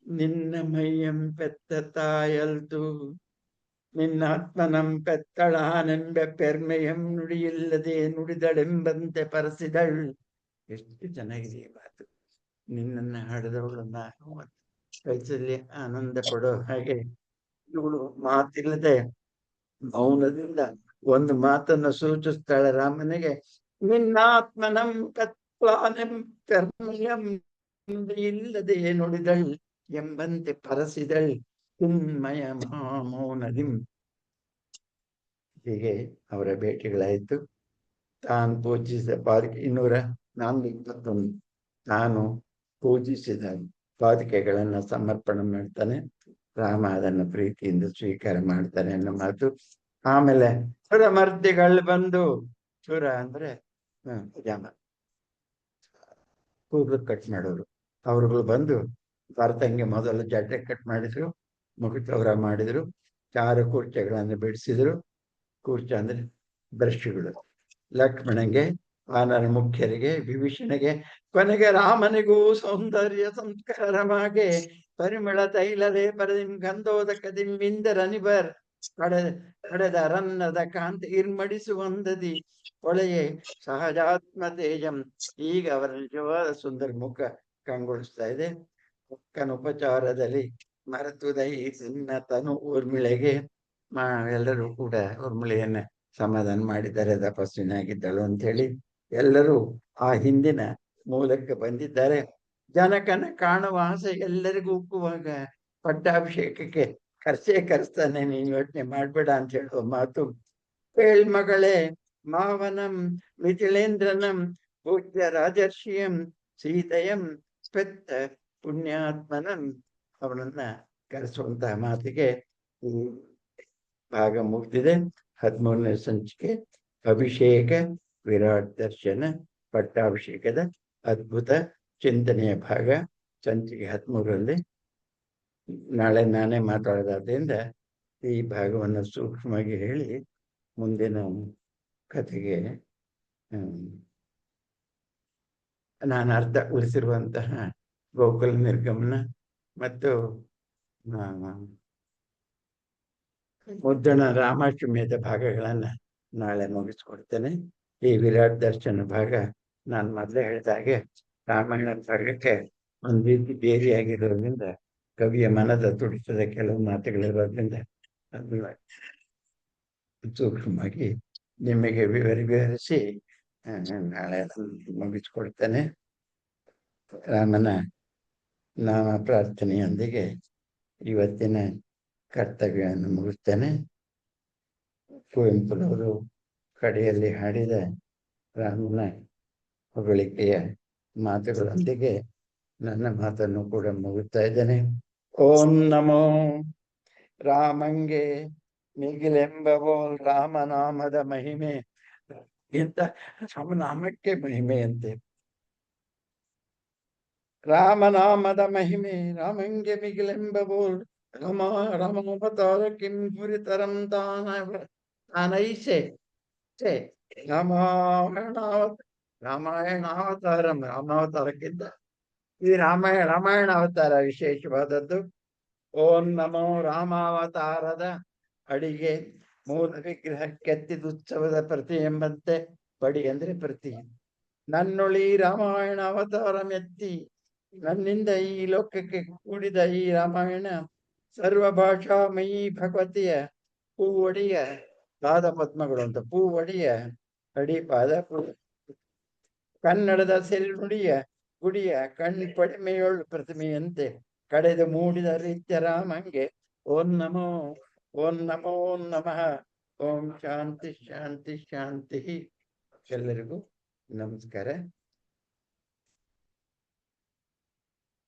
ನಿನ್ನ ಮೈಯಂ ಪೆತ್ತ ತಾಯಲ್ತು ನಿನ್ನಾತ್ಮನಂ ಪೆತ್ತಳಾನೆಂಬ ಪೆರ್ಮೆಯಂ ನುಡಿಯಿಲ್ಲದೆ ನುಡಿದಳೆಂಬಂತೆ ಪರಸಿದಳು. ಎಷ್ಟು ಚೆನ್ನಾಗಿದೆ ಈ ಮಾತು. ನಿನ್ನನ್ನು ಹಾಡಿದವಳು ನಾನು ಕೈಸಲ್ಲಿ ಆನಂದ ಪಡೋ ಹಾಗೆ ಇವಳು ಮಾತಿಲ್ಲದೆ ಮೌನದಿಂದ ಒಂದು ಮಾತನ್ನು ಸೂಚಿಸ್ತಾಳೆ ರಾಮನಿಗೆ. ನಿನ್ನಾತ್ಮನಂ ಪೆತ್ತಳಾನೆಂ ಪೆರ್ಮೆಯಂ ಇಲ್ಲದೆ ನುಡಿದಳ್ ಎಂಬಂತೆ ಪರಸಿದಳ್ ಚಿನ್ಮಯ ಮೌನದಿಂ. ಹೀಗೆ ಅವರ ಭೇಟಿಗಳಾಯಿತು. ತಾನು ಪೂಜಿಸಿದ ಪಾದಕೆ 221 ತಾನು ಪೂಜಿಸಿದ ಪಾದಕೆಗಳನ್ನು ಸಮರ್ಪಣೆ ಮಾಡ್ತಾನೆ. ರಾಮ ಅದನ್ನು ಪ್ರೀತಿಯಿಂದ ಸ್ವೀಕಾರ ಮಾಡ್ತಾನೆ ಅನ್ನೋ ಮಾತು. ಆಮೇಲೆ ಸುರಮರ್ದಿಗಳು ಬಂದು, ಸುರ ಅಂದ್ರೆ ಜಾಮ ಕೂದಲು ಕಟ್ ಮಾಡೋರು, ಅವ್ರುಗಳು ಬಂದು ಭರತಂಗೆ ಮೊದಲು ಜಡ್ಡೆ ಕಟ್ ಮಾಡಿದ್ರು, ಮುಖಚೌರ ಮಾಡಿದ್ರು, 6 ಕೂರ್ಚೆಗಳನ್ನು ಬಿಡಿಸಿದ್ರು. ಕೂರ್ಚ ಅಂದ್ರೆ ಬ್ರಷ್ಗಳು. ಲಕ್ಷ್ಮಣಗೆ, ವಾನರ ಮುಖ್ಯರಿಗೆ, ವಿಭೀಷಣಗೆ, ಕೊನೆಗೆ ರಾಮನಿಗೂ ಸೌಂದರ್ಯ ಸಂಸ್ಕಾರಮಾಗೆ ಪರಿಮಳ ತೈಲದೆ ಪರದಿಂ ಗಂಧೋದಕದಿಂ ಇಂದರನಿಬರ್ ಪಡೆದ ರನ್ನದ ಕಾಂತಿ ಇರ್ಮಡಿಸುವಂದದಿ ಒಳೆಯೇ ಸಹಜಾತ್ಮ ತೇಜಂ. ಈಗ ಅವರ ನಿಜವಾದ ಸುಂದರ ಮುಖ ಕಂಗೊಳಿಸ್ತಾ ಇದೆ. ಮುಖನ ಉಪಚಾರದಲ್ಲಿ ಮರೆತುದೈ ನಿನ್ನ ತನು ಊರ್ಮಿಳೆಗೆ. ಎಲ್ಲರೂ ಕೂಡ ಊರ್ಮಿಳೆಯನ್ನ ಸಮಾಧಾನ ಮಾಡಿದ್ದಾರೆ, ತಪಸ್ವಿನಾಗಿದ್ದಳು ಅಂತ ಹೇಳಿ ಎಲ್ಲರೂ ಆ ಹಿಂದಿನ ಮೂಲಕ್ಕೆ ಬಂದಿದ್ದಾರೆ. ಜನಕನ ಕಾಣುವ ಆಸೆ ಎಲ್ಲರಿಗೂ ಉಕ್ಕುವಾಗ ಪಟ್ಟಾಭಿಷೇಕಕ್ಕೆ ಕರೆಸ್ತಾನೆ, ನೀನು ಯೋಚನೆ ಮಾಡ್ಬೇಡ ಅಂತ ಹೇಳುವ ಮಾತು. ಮಗಳೇ ಮಾವನಂ ಮಿಥಿಲೇಂದ್ರನಂ ಪೂಜ್ಯ ರಾಜರ್ಷಿಯಂ ಸೀತೆಯಂ ಪೆತ್ತ ಪುಣ್ಯಾತ್ಮನಂ ಅವನನ್ನ ಕರೆಸುವಂತಹ ಮಾತಿಗೆ ಈ ಭಾಗ ಮುಗಿದಿದೆ. 13ನೇ ಸಂಚಿಕೆ ಅಭಿಷೇಕ ವಿರಾಟ್ ದರ್ಶನ ಪಟ್ಟಾಭಿಷೇಕದ ಅದ್ಭುತ ಚಿಂತನೆಯ ಭಾಗ ಸಂಚಿಕೆ 13ರಲ್ಲಿ. ನಾಳೆ ನಾನೇ ಮಾತಾಡೋದ್ರಿಂದ ಈ ಭಾಗವನ್ನು ಸೂಕ್ಷ್ಮವಾಗಿ ಹೇಳಿ ಮುಂದಿನ ಕಥೆಗೆ ನಾನು ಅರ್ಥ ಉಳಿಸಿರುವಂತಹ ಗೋಕುಲ ನಿರ್ಗಮನ ಮತ್ತು ಮುದ್ದಣ ರಾಮಾಷ್ಟಮಿಯದ ಭಾಗಗಳನ್ನು ನಾಳೆ ಮುಗಿಸ್ಕೊಡ್ತೇನೆ. ಈ ವಿರಾಟ್ ದರ್ಶನ ಭಾಗ ನಾನು ಮೊದಲೇ ಹೇಳಿದ ಹಾಗೆ ರಾಮಾಯಣ ಭಾಗಕ್ಕೆ ಒಂದು ರೀತಿ ಬೇರೆಯಾಗಿರೋದ್ರಿಂದ, ಕವಿಯ ಮನದ ತುಡಿತದ ಕೆಲವು ಮಾತುಗಳಿರೋದ್ರಿಂದ ಅದನ್ನ ಸೂಕ್ಷ್ಮವಾಗಿ ನಿಮಗೆ ವಿವರಿಸಿ ನಾಳೆ ಮುಗಿಸ್ಕೊಡ್ತೇನೆ. ರಾಮನ ನಾಮ ಪ್ರಾರ್ಥನೆಯೊಂದಿಗೆ ಇವತ್ತಿನ ಕರ್ತವ್ಯವನ್ನು ಮುಗಿಸ್ತೇನೆ. ಕುವೆಂಪುರವರು ಕಡೆಯಲ್ಲಿ ಹಾಡಿದ ರಾಮನ ಹೊಗಳಿಕೆಯ ಮಾತುಗಳೊಂದಿಗೆ ನನ್ನ ಮಾತನ್ನು ಕೂಡ ಮುಗಿಸ್ತಾ ಇದ್ದೇನೆ. ಓಂ ನಮೋ ರಾಮಂಗೆ ಮಿಗಿಲೆಂಬವೋಲ್ ರಾಮನಾಮದ ಮಹಿಮೆ ಇಂತ ರಾಮನಾಮಕ್ಕೆ ಮಹಿಮೆಯಂತೆ. ರಾಮನಾಮದ ಮಹಿಮೆ ರಾಮಂಗೆ ಮಿಗಿಲೆಂಬವೋಲ್ ರಾಮಾವತಾರ ಕಿಂ ಪುರಿತರಂ ತಾನೈಸೆ ರಾಮಾಯಣಾವತಾರಂ. ರಾಮಾವತಾರಕ್ಕಿಂತ ಈ ರಾಮಾಯಣ ಅವತಾರ ವಿಶೇಷವಾದದ್ದು. ಓಂ ನಮೋ ರಾಮಾವತಾರದ ಅಡಿಗೆ ಮೂಲ ವಿಗ್ರಹ ಕೆತ್ತಿದುತ್ಸವದ ಪ್ರತಿ ಎಂಬಂತೆ, ಪಡಿ ಅಂದ್ರೆ ಪ್ರತಿ, ನನ್ನೊಳಿ ರಾಮಾಯಣ ಅವತಾರ ಮೆತ್ತಿ, ನನ್ನಿಂದ ಈ ಲೋಕಕ್ಕೆ ಕೂಡಿದ ಈ ರಾಮಾಯಣ ಸರ್ವಭಾಷಾಮಯಿ ಭಗವತಿಯ ಪೂವಡಿಯ ಪಾದ ಪದ್ಮಗಳು ಅಂತ, ಪೂವಡಿಯ ಅಡಿ ಪಾದ ಕನ್ನಡದ ಸೆಲ್ನುಡಿಯ ಗುಡಿಯ ಕಣ್ಪಡಿಮೆಯೊಳು ಪ್ರತಿಮೆಯಂತೆ ಕಡೆದು ಮೂಡಿದ ರೀತ್ಯ ರಾಮಂಗೆ ಓಂ ನಮೋ ಓಂ ನಮೋ ನಮಃ. ಓಂ ಶಾಂತಿ ಶಾಂತಿ ಶಾಂತಿ. ಎಲ್ಲರಿಗೂ ನಮಸ್ಕಾರ.